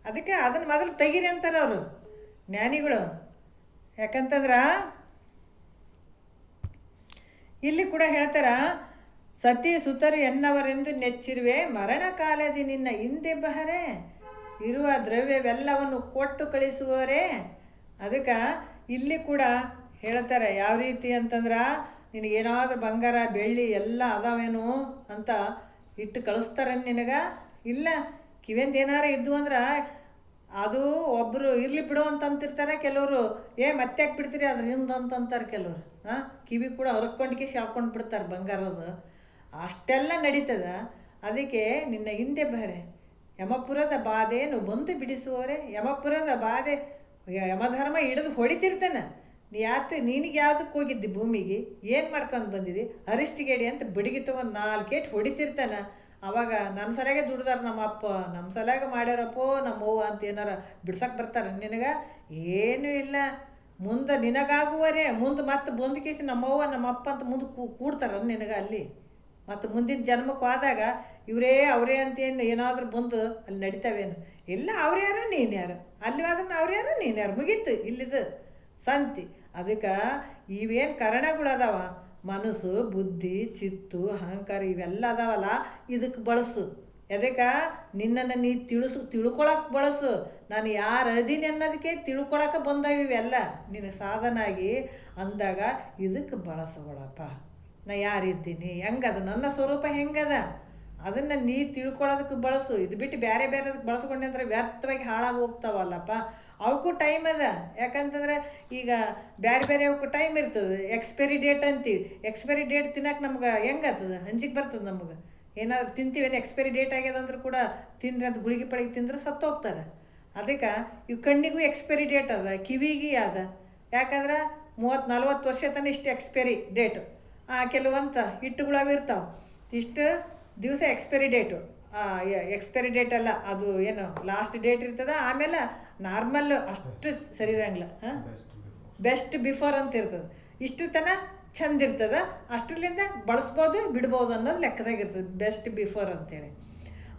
ಅದಕ್ಕೆ ಅದನ್ನು ಮೊದಲು ತೆಗೀರಿ ಅಂತಾರೆ ಅವರು ಜ್ಞಾನಿಗಳು. ಯಾಕಂತಂದ್ರೆ ಇಲ್ಲಿ ಕೂಡ ಹೇಳ್ತಾರ, ಸತಿ ಸುತರು ಎನ್ನವರೆಂದು ನೆಚ್ಚಿರುವೆ, ಮರಣ ಕಾಲದಿ ನಿನ್ನ ಹಿಂದೆ ಬಹರೆ ಇರುವ ದ್ರವ್ಯವೆಲ್ಲವನ್ನು ಕೊಟ್ಟು ಕಳಿಸುವವರೇ. ಅದಕ್ಕೆ ಇಲ್ಲಿ ಕೂಡ ಹೇಳ್ತಾರೆ ಯಾವ ರೀತಿ ಅಂತಂದ್ರೆ, ನಿನಗೇನಾದ್ರೂ ಬಂಗಾರ ಬೆಳ್ಳಿ ಎಲ್ಲ ಅದಾವೇನು ಅಂತ ಇಟ್ಟು ಕಳಿಸ್ತಾರ ನಿನಗೆ ಇಲ್ಲ. ಕಿವಿಂದ ಏನಾರು ಇದ್ದು ಅಂದ್ರೆ ಅದು ಒಬ್ಬರು ಇರಲಿ ಬಿಡು ಅಂತಂತಿರ್ತಾರೆ, ಕೆಲವರು ಮತ್ತೆ ಯಾಕೆ ಬಿಡ್ತೀರಿ ಅದರಿಂದ ಅಂತಂತಾರೆ ಕೆಲವರು. ಕಿವಿ ಕೂಡ ಹೊರಕೊಂಡ್ಗೆ ಶಾಳ್ಕೊಂಡು ಬಿಡ್ತಾರೆ ಬಂಗಾರದ. ಅಷ್ಟೆಲ್ಲ ನಡೀತದ. ಅದಕ್ಕೆ ನಿನ್ನ ಹಿಂದೆ ಬರೆ ಯಮಪುರದ ಬಾಧೆಯನ್ನು ಬಂದು ಬಿಡಿಸುವವರೇ. ಯಮಪುರದ ಬಾಧೆ ಯಮಧರ್ಮ ಹಿಡಿದು ಹೊಡಿತಿರ್ತಾನೆ. ನಿನಗೆ ಯಾವುದಕ್ಕೆ ಹೋಗಿದ್ದಿ ಭೂಮಿಗೆ, ಏನು ಮಾಡ್ಕೊಂಡು ಬಂದಿದ್ದಿ, ಅರಿಷ್ಟಿಗೇಡಿ ಅಂತ ಬಡಿಗೆ ತೊಗೊಂಡು 4 ಏಟು ಹೊಡಿತಿರ್ತಾನೆ. ಅವಾಗ ನನ್ನ ಸಲಗೆ ದುಡ್ದಾರ ನಮ್ಮ ಅಪ್ಪ, ನಮ್ಮ ಸಲಗೆ ಮಾಡ್ಯಾರಪ್ಪೋ ನಮ್ಮ ಅವ್ವ ಅಂತ ಏನಾರ ಬಿಡ್ಸಕ್ಕೆ ಬರ್ತಾರೆ ನಿನಗೆ? ಏನೂ ಇಲ್ಲ. ಮುಂದೆ ನಿನಗಾಗುವರೇ ಮುಂದೆ ಮತ್ತೆ ಬಂದು ನಮ್ಮವ್ವ ನಮ್ಮ ಅಪ್ಪ ಅಂತ ಮುಂದೆ ಕೂಡ್ತಾರ ನಿನಗೆ ಅಲ್ಲಿ. ಮತ್ತು ಮುಂದಿನ ಜನ್ಮಕ್ಕೆ ಹೋದಾಗ ಅವರೇ ಅಂತೇನು ಏನಾದರೂ ಬಂದು ಅಲ್ಲಿ ನಡಿತಾವೇನು? ಇಲ್ಲ, ಅವ್ರ್ಯಾರು ನೀನು ಯಾರು, ಅಲ್ಲಿ ಆದ್ರೆ ಅವ್ರ್ಯಾರು ನೀನು ಯಾರು, ಮುಗೀತು ಇಲ್ಲಿದು ಸಂತಿ. ಅದಕ್ಕೆ ಇವೇನು ಕರಣಗಳದಾವ, ಮನಸ್ಸು ಬುದ್ಧಿ ಚಿತ್ತು ಅಹಂಕಾರ ಇವೆಲ್ಲ ಅದಾವಲ್ಲ, ಇದಕ್ಕೆ ಬಳಸು. ಎದಕ್ಕೆ ನಿನ್ನನ್ನು ನೀ ತಿಳ್ಕೊಳಕ್ಕೆ ಬಳಸು. ನಾನು ಯಾರು ಅದೀನಿ ಅನ್ನೋದಕ್ಕೆ ತಿಳ್ಕೊಳಕ್ಕೆ ಬಂದಾವ ಇವೆಲ್ಲ ನಿನ್ನ ಸಾಧನಾಗಿ ಅಂದಾಗ ಇದಕ್ಕೆ ಬಳಸ್ಕೊಳಪ್ಪ. ನಾ ಯಾರಿದ್ದೀನಿ, ಹೆಂಗದ ನನ್ನ ಸ್ವರೂಪ ಹೆಂಗದ ಅದನ್ನು ನೀ ತಿಳ್ಕೊಳ್ಳೋದಕ್ಕೆ ಬಳಸು. ಇದು ಬಿಟ್ಟು ಬೇರೆ ಬೇರೆದಕ್ಕೆ ಬಳಸ್ಕೊಂಡೆ ಅಂದ್ರೆ ವ್ಯರ್ಥವಾಗಿ ಹಾಳಾಗಿ ಹೋಗ್ತಾವಲ್ಲಪ್ಪ. ಅವಕ್ಕೂ ಟೈಮ್ ಅದ. ಯಾಕಂತಂದ್ರೆ ಈಗ ಬೇರೆ ಬೇರೆ ಅವಕ್ಕೂ ಟೈಮ್ ಇರ್ತದೆ. ಎಕ್ಸ್ಪೈರಿ ಡೇಟ್ ಅಂತೀವಿ. ಎಕ್ಸ್ಪೈರಿ ಡೇಟ್ ತಿನ್ನಕ್ಕೆ ನಮ್ಗೆ ಹೆಂಗಾಗ್ತದೆ, ಹಂಚಿಗೆ ಬರ್ತದೆ ನಮ್ಗೆ. ಏನಾದ್ರು ತಿಂತೀವೇನು ಎಕ್ಸ್ಪೈರಿ ಡೇಟ್ ಆಗ್ಯದಂದ್ರೆ ಕೂಡ ತಿಂದ್ರೆ ಅದು ಗುಳಿಗೆ ಪಳಿಗೆ ತಿಂದ್ರೆ ಸತ್ತು ಹೋಗ್ತಾರೆ. ಅದಕ್ಕೆ ಇವು ಕಣ್ಣಿಗೂ ಎಕ್ಸ್ಪೈರಿ ಡೇಟ್ ಅದ, ಕಿವಿಗೆ ಅದ. ಯಾಕಂದ್ರೆ 30-40 ವರ್ಷ ತನಕ ಇಷ್ಟು ಎಕ್ಸ್ಪೈರಿ ಡೇಟು. ಕೆಲವಂತ ಹಿಟ್ಟುಗಳಾಗ ಇರ್ತಾವೆ, ಇಷ್ಟು ದಿವಸ ಎಕ್ಸ್ಪೈರಿ ಡೇಟು. ಎಕ್ಸ್ಪೈರಿ ಡೇಟ್ ಅಲ್ಲ, ಅದು ಏನು ಲಾಸ್ಟ್ ಡೇಟ್ ಇರ್ತದೆ. ಆಮೇಲೆ ನಾರ್ಮಲ್ ಅಷ್ಟು ಸರಿ ಇರಂಗಿಲ್ಲ. ಬೆಸ್ಟ್ ಬಿಫೋರ್ ಅಂತ ಇರ್ತದೆ. ಇಷ್ಟು ತನಕ ಚಂದ ಇರ್ತದೆ, ಅಷ್ಟರಲ್ಲಿಂದ ಬಳಸ್ಬೋದು ಬಿಡ್ಬೋದು ಅನ್ನೋದು ಲೆಕ್ಕದಾಗಿರ್ತದೆ ಬೆಸ್ಟ್ ಬಿಫೋರ್ ಅಂತೇಳಿ.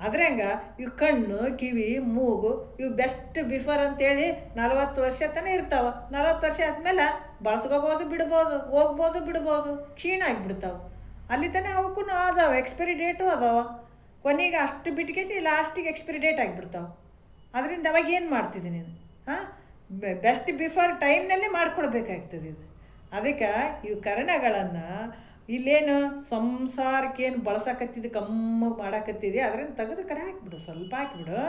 ಅದ್ರಂಗೆ ಇವು ಕಣ್ಣು ಕಿವಿ ಮೂಗು ಇವು ಬೆಸ್ಟ್ ಬಿಫೋರ್ ಅಂತೇಳಿ 40 ವರ್ಷ ತನಕ ಇರ್ತಾವೆ. 40 ವರ್ಷ ಆದಮೇಲೆ ಬಳಸ್ಕೋಬೋದು ಬಿಡ್ಬೋದು, ಹೋಗ್ಬೋದು ಬಿಡ್ಬೋದು, ಕ್ಷೀಣ ಆಗಿಬಿಡ್ತಾವೆ. ಅಲ್ಲಿ ತನಕ ಅವಕ್ಕೂ ಅದಾವೆ ಎಕ್ಸ್ಪೈರಿ ಡೇಟು ಅದಾವೆ. ಕೊನೆಗೆ ಅಷ್ಟು ಬಿಟ್ಕೇಸಿ ಲಾಸ್ಟಿಗೆ ಎಕ್ಸ್ಪೈರಿ ಡೇಟ್ ಆಗಿಬಿಡ್ತಾವೆ. ಅದರಿಂದ ಅವಾಗ ಏನು ಮಾಡ್ತಿದ್ದೆ ನೀನು? ಬೆಸ್ಟ್ ಬಿಫೋರ್ ಟೈಮ್ನಲ್ಲೇ ಮಾಡ್ಕೊಡ್ಬೇಕಾಗ್ತದೆ ಇದು. ಅದಕ್ಕೆ ಇವು ಕರಣಗಳನ್ನು ಇಲ್ಲೇನು ಸಂಸಾರಕ್ಕೇನು ಬಳಸಕತ್ತಿದ್ದು ಕಮ್ಮಗೆ ಮಾಡಾಕತ್ತಿದೆ, ಅದರಿಂದ ತೆಗೆದು ಕಡೆ ಹಾಕಿಬಿಡು, ಸ್ವಲ್ಪ ಹಾಕಿಬಿಡು.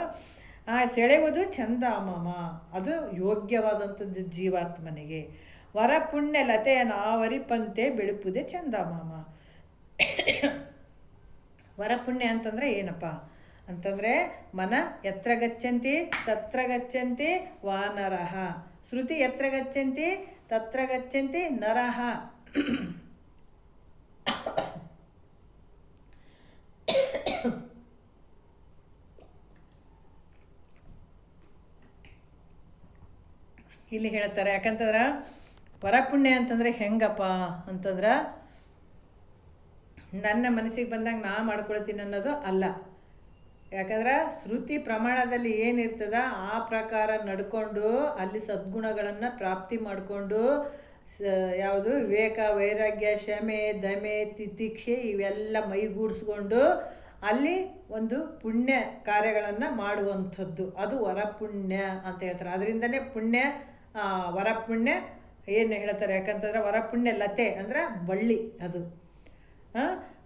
ಸೆಳೆಯುವುದು ಚಂದಾಮಾಮ, ಅದು ಯೋಗ್ಯವಾದಂಥದ್ದು ಜೀವಾತ್ಮನಿಗೆ. ವರ ಪುಣ್ಯ ಲತೆಯ ನಾವರಿಪಂತೆ ಬೆಳುಪುದೇ ಚಂದಾಮಾಮ. ವರಪುಣ್ಯ ಅಂತಂದರೆ ಏನಪ್ಪ ಅಂತಂದರೆ, ಮನ ಯತ್ರ ಗಚ್ಚಂತಿ ತತ್ರ ಗಚ್ಚಂತಿ ವಾನರಃ. ಶ್ರುತಿ ಯತ್ರ ಗಚ್ಚಂತಿ ತತ್ರ ಗಚ್ಚಂತಿ ನರಃ. ಇಲ್ಲಿ ಹೇಳ್ತಾರೆ. ಯಾಕಂತಂದ್ರೆ ವರಪುಣ್ಯ ಅಂತಂದರೆ ಹೆಂಗಪ್ಪ ಅಂತಂದ್ರೆ, ನನ್ನ ಮನಸ್ಸಿಗೆ ಬಂದಾಗ ನಾ ಮಾಡ್ಕೊಳ್ತೀನಿ ಅನ್ನೋದು ಅಲ್ಲ. ಯಾಕಂದ್ರೆ ಶ್ರುತಿ ಪ್ರಮಾಣದಲ್ಲಿ ಏನಿರ್ತದ ಆ ಪ್ರಕಾರ ನಡ್ಕೊಂಡು ಅಲ್ಲಿ ಸದ್ಗುಣಗಳನ್ನು ಪ್ರಾಪ್ತಿ ಮಾಡಿಕೊಂಡು ಯಾವುದು ವಿವೇಕ ವೈರಾಗ್ಯ ಶಮೆ ದಮೆ ತಿತಿಕ್ಷೆ ಇವೆಲ್ಲ ಮೈಗೂಡಿಸ್ಕೊಂಡು ಅಲ್ಲಿ ಒಂದು ಪುಣ್ಯ ಕಾರ್ಯಗಳನ್ನು ಮಾಡುವಂಥದ್ದು, ಅದು ವರಪುಣ್ಯ ಅಂತ ಹೇಳ್ತಾರೆ. ಅದರಿಂದನೇ ಪುಣ್ಯ ವರಪುಣ್ಯ ಏನು ಹೇಳ್ತಾರೆ. ಯಾಕಂತಂದ್ರೆ ವರಪುಣ್ಯ ಲತೆ ಅಂದ್ರೆ ಬಳ್ಳಿ, ಅದು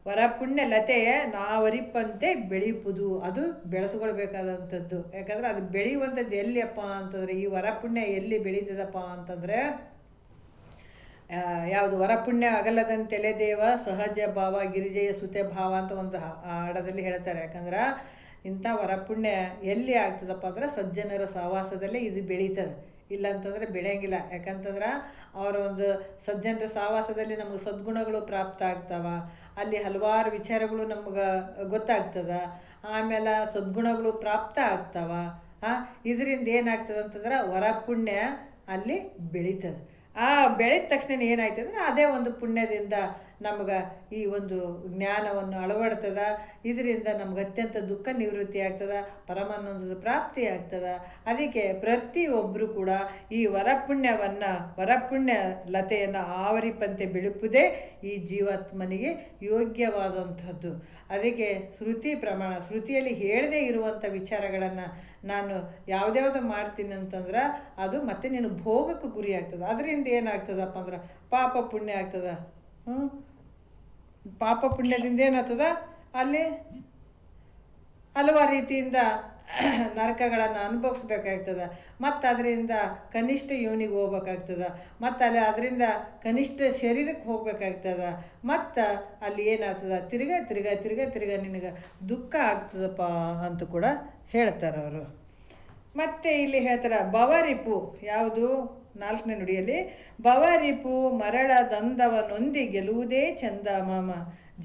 ವರಪುಣ್ಯ ಲತೆಯ ನಾವರಿಪಂತೆ ಬೆಳೆಯುವುದು, ಅದು ಬೆಳೆಸ್ಕೊಳ್ಬೇಕಾದಂಥದ್ದು. ಯಾಕಂದ್ರೆ ಅದು ಬೆಳೆಯುವಂಥದ್ದು ಎಲ್ಲಿಯಪ್ಪ ಅಂತಂದರೆ, ಈ ವರಪುಣ್ಯ ಎಲ್ಲಿ ಬೆಳೀತದಪ್ಪ ಅಂತಂದರೆ ಯಾವುದು ವರಪುಣ್ಯ ಅಗಲದಂತೆಲೆ ದೇವ ಸಹಜ ಭಾವ ಗಿರಿಜೆಯ ಸುತೆ ಭಾವ ಅಂತ ಒಂದು ಹಾಡದಲ್ಲಿ ಹೇಳ್ತಾರೆ. ಯಾಕಂದ್ರೆ ಇಂಥ ವರಪುಣ್ಯ ಎಲ್ಲಿ ಆಗ್ತದಪ್ಪ ಅಂದ್ರೆ ಸಜ್ಜನರ ಸಹವಾಸದಲ್ಲೇ ಇದು ಬೆಳೀತದೆ, ಇಲ್ಲ ಅಂತಂದರೆ ಬೆಳೆಯಂಗಿಲ್ಲ. ಯಾಕಂತಂದ್ರೆ ಅವರ ಒಂದು ಸಜ್ಜನರ ಸಹವಾಸದಲ್ಲಿ ನಮಗೆ ಸದ್ಗುಣಗಳು ಪ್ರಾಪ್ತ ಆಗ್ತಾವ, ಅಲ್ಲಿ ಹಲವಾರು ವಿಚಾರಗಳು ನಮ್ಗೆ ಗೊತ್ತಾಗ್ತದೆ, ಆಮೇಲೆ ಸದ್ಗುಣಗಳು ಪ್ರಾಪ್ತ ಆಗ್ತಾವ. ಇದರಿಂದ ಏನಾಗ್ತದೆ ಅಂತಂದ್ರೆ ವರಪುಣ್ಯ ಅಲ್ಲಿ ಬೆಳೀತದೆ. ಆ ಬೆಳೆದ ತಕ್ಷಣ ಏನಾಯ್ತದೆ ಅಂದರೆ ಅದೇ ಒಂದು ಪುಣ್ಯದಿಂದ ನಮ್ಗೆ ಈ ಒಂದು ಜ್ಞಾನವನ್ನು ಅಳವಡ್ತದೆ. ಇದರಿಂದ ನಮ್ಗೆ ಅತ್ಯಂತ ದುಃಖ ನಿವೃತ್ತಿ ಆಗ್ತದೆ, ಪರಮಾನಂದದ ಪ್ರಾಪ್ತಿ ಆಗ್ತದೆ. ಅದಕ್ಕೆ ಪ್ರತಿಯೊಬ್ಬರು ಕೂಡ ಈ ವರಪುಣ್ಯ ಲತೆಯನ್ನು ಆವರಿಪಂತೆ ಬೆಳುಪುದೇ ಈ ಜೀವಾತ್ಮನಿಗೆ ಯೋಗ್ಯವಾದಂಥದ್ದು. ಅದಕ್ಕೆ ಶ್ರುತಿಯಲ್ಲಿ ಹೇಳದೇ ಇರುವಂಥ ವಿಚಾರಗಳನ್ನು ನಾನು ಯಾವ್ದ್ಯಾವ್ದು ಮಾಡ್ತೀನಿ ಅಂತಂದ್ರೆ ಅದು ಮತ್ತೆ ನೀನು ಭೋಗಕ್ಕೆ ಗುರಿ ಆಗ್ತದೆ. ಅದರಿಂದ ಏನಾಗ್ತದಪ್ಪ ಅಂದ್ರೆ ಪಾಪ ಪುಣ್ಯ ಆಗ್ತದೆ. ಪಾಪ ಪುಣ್ಯದಿಂದ ಏನಾಗ್ತದ, ಅಲ್ಲಿ ಹಲವಾರು ರೀತಿಯಿಂದ ನರಕಗಳನ್ನು ಅನುಭವಿಸ್ಬೇಕಾಗ್ತದೆ. ಮತ್ತು ಅದರಿಂದ ಕನಿಷ್ಠ ಯೋನಿಗೆ ಹೋಗ್ಬೇಕಾಗ್ತದೆ, ಮತ್ತು ಅದರಿಂದ ಕನಿಷ್ಠ ಶರೀರಕ್ಕೆ ಹೋಗ್ಬೇಕಾಗ್ತದೆ. ಮತ್ತು ಅಲ್ಲಿ ಏನಾಗ್ತದೆ, ತಿರ್ಗ ನಿನಗೆ ದುಃಖ ಆಗ್ತದಪ್ಪ ಅಂತ ಕೂಡ ಹೇಳ್ತಾರೆ ಅವರು. ಮತ್ತು ಇಲ್ಲಿ ಹೇಳ್ತಾರೆ ಭವರಿಪು, ಯಾವುದು 4ನೇ ನುಡಿಯಲ್ಲಿ, ಭವರಿಪು ಮರಳ ದಂದವನೊಂದಿ ಗೆಲ್ಲುವುದೇ ಚಂದ ಮಾಮ,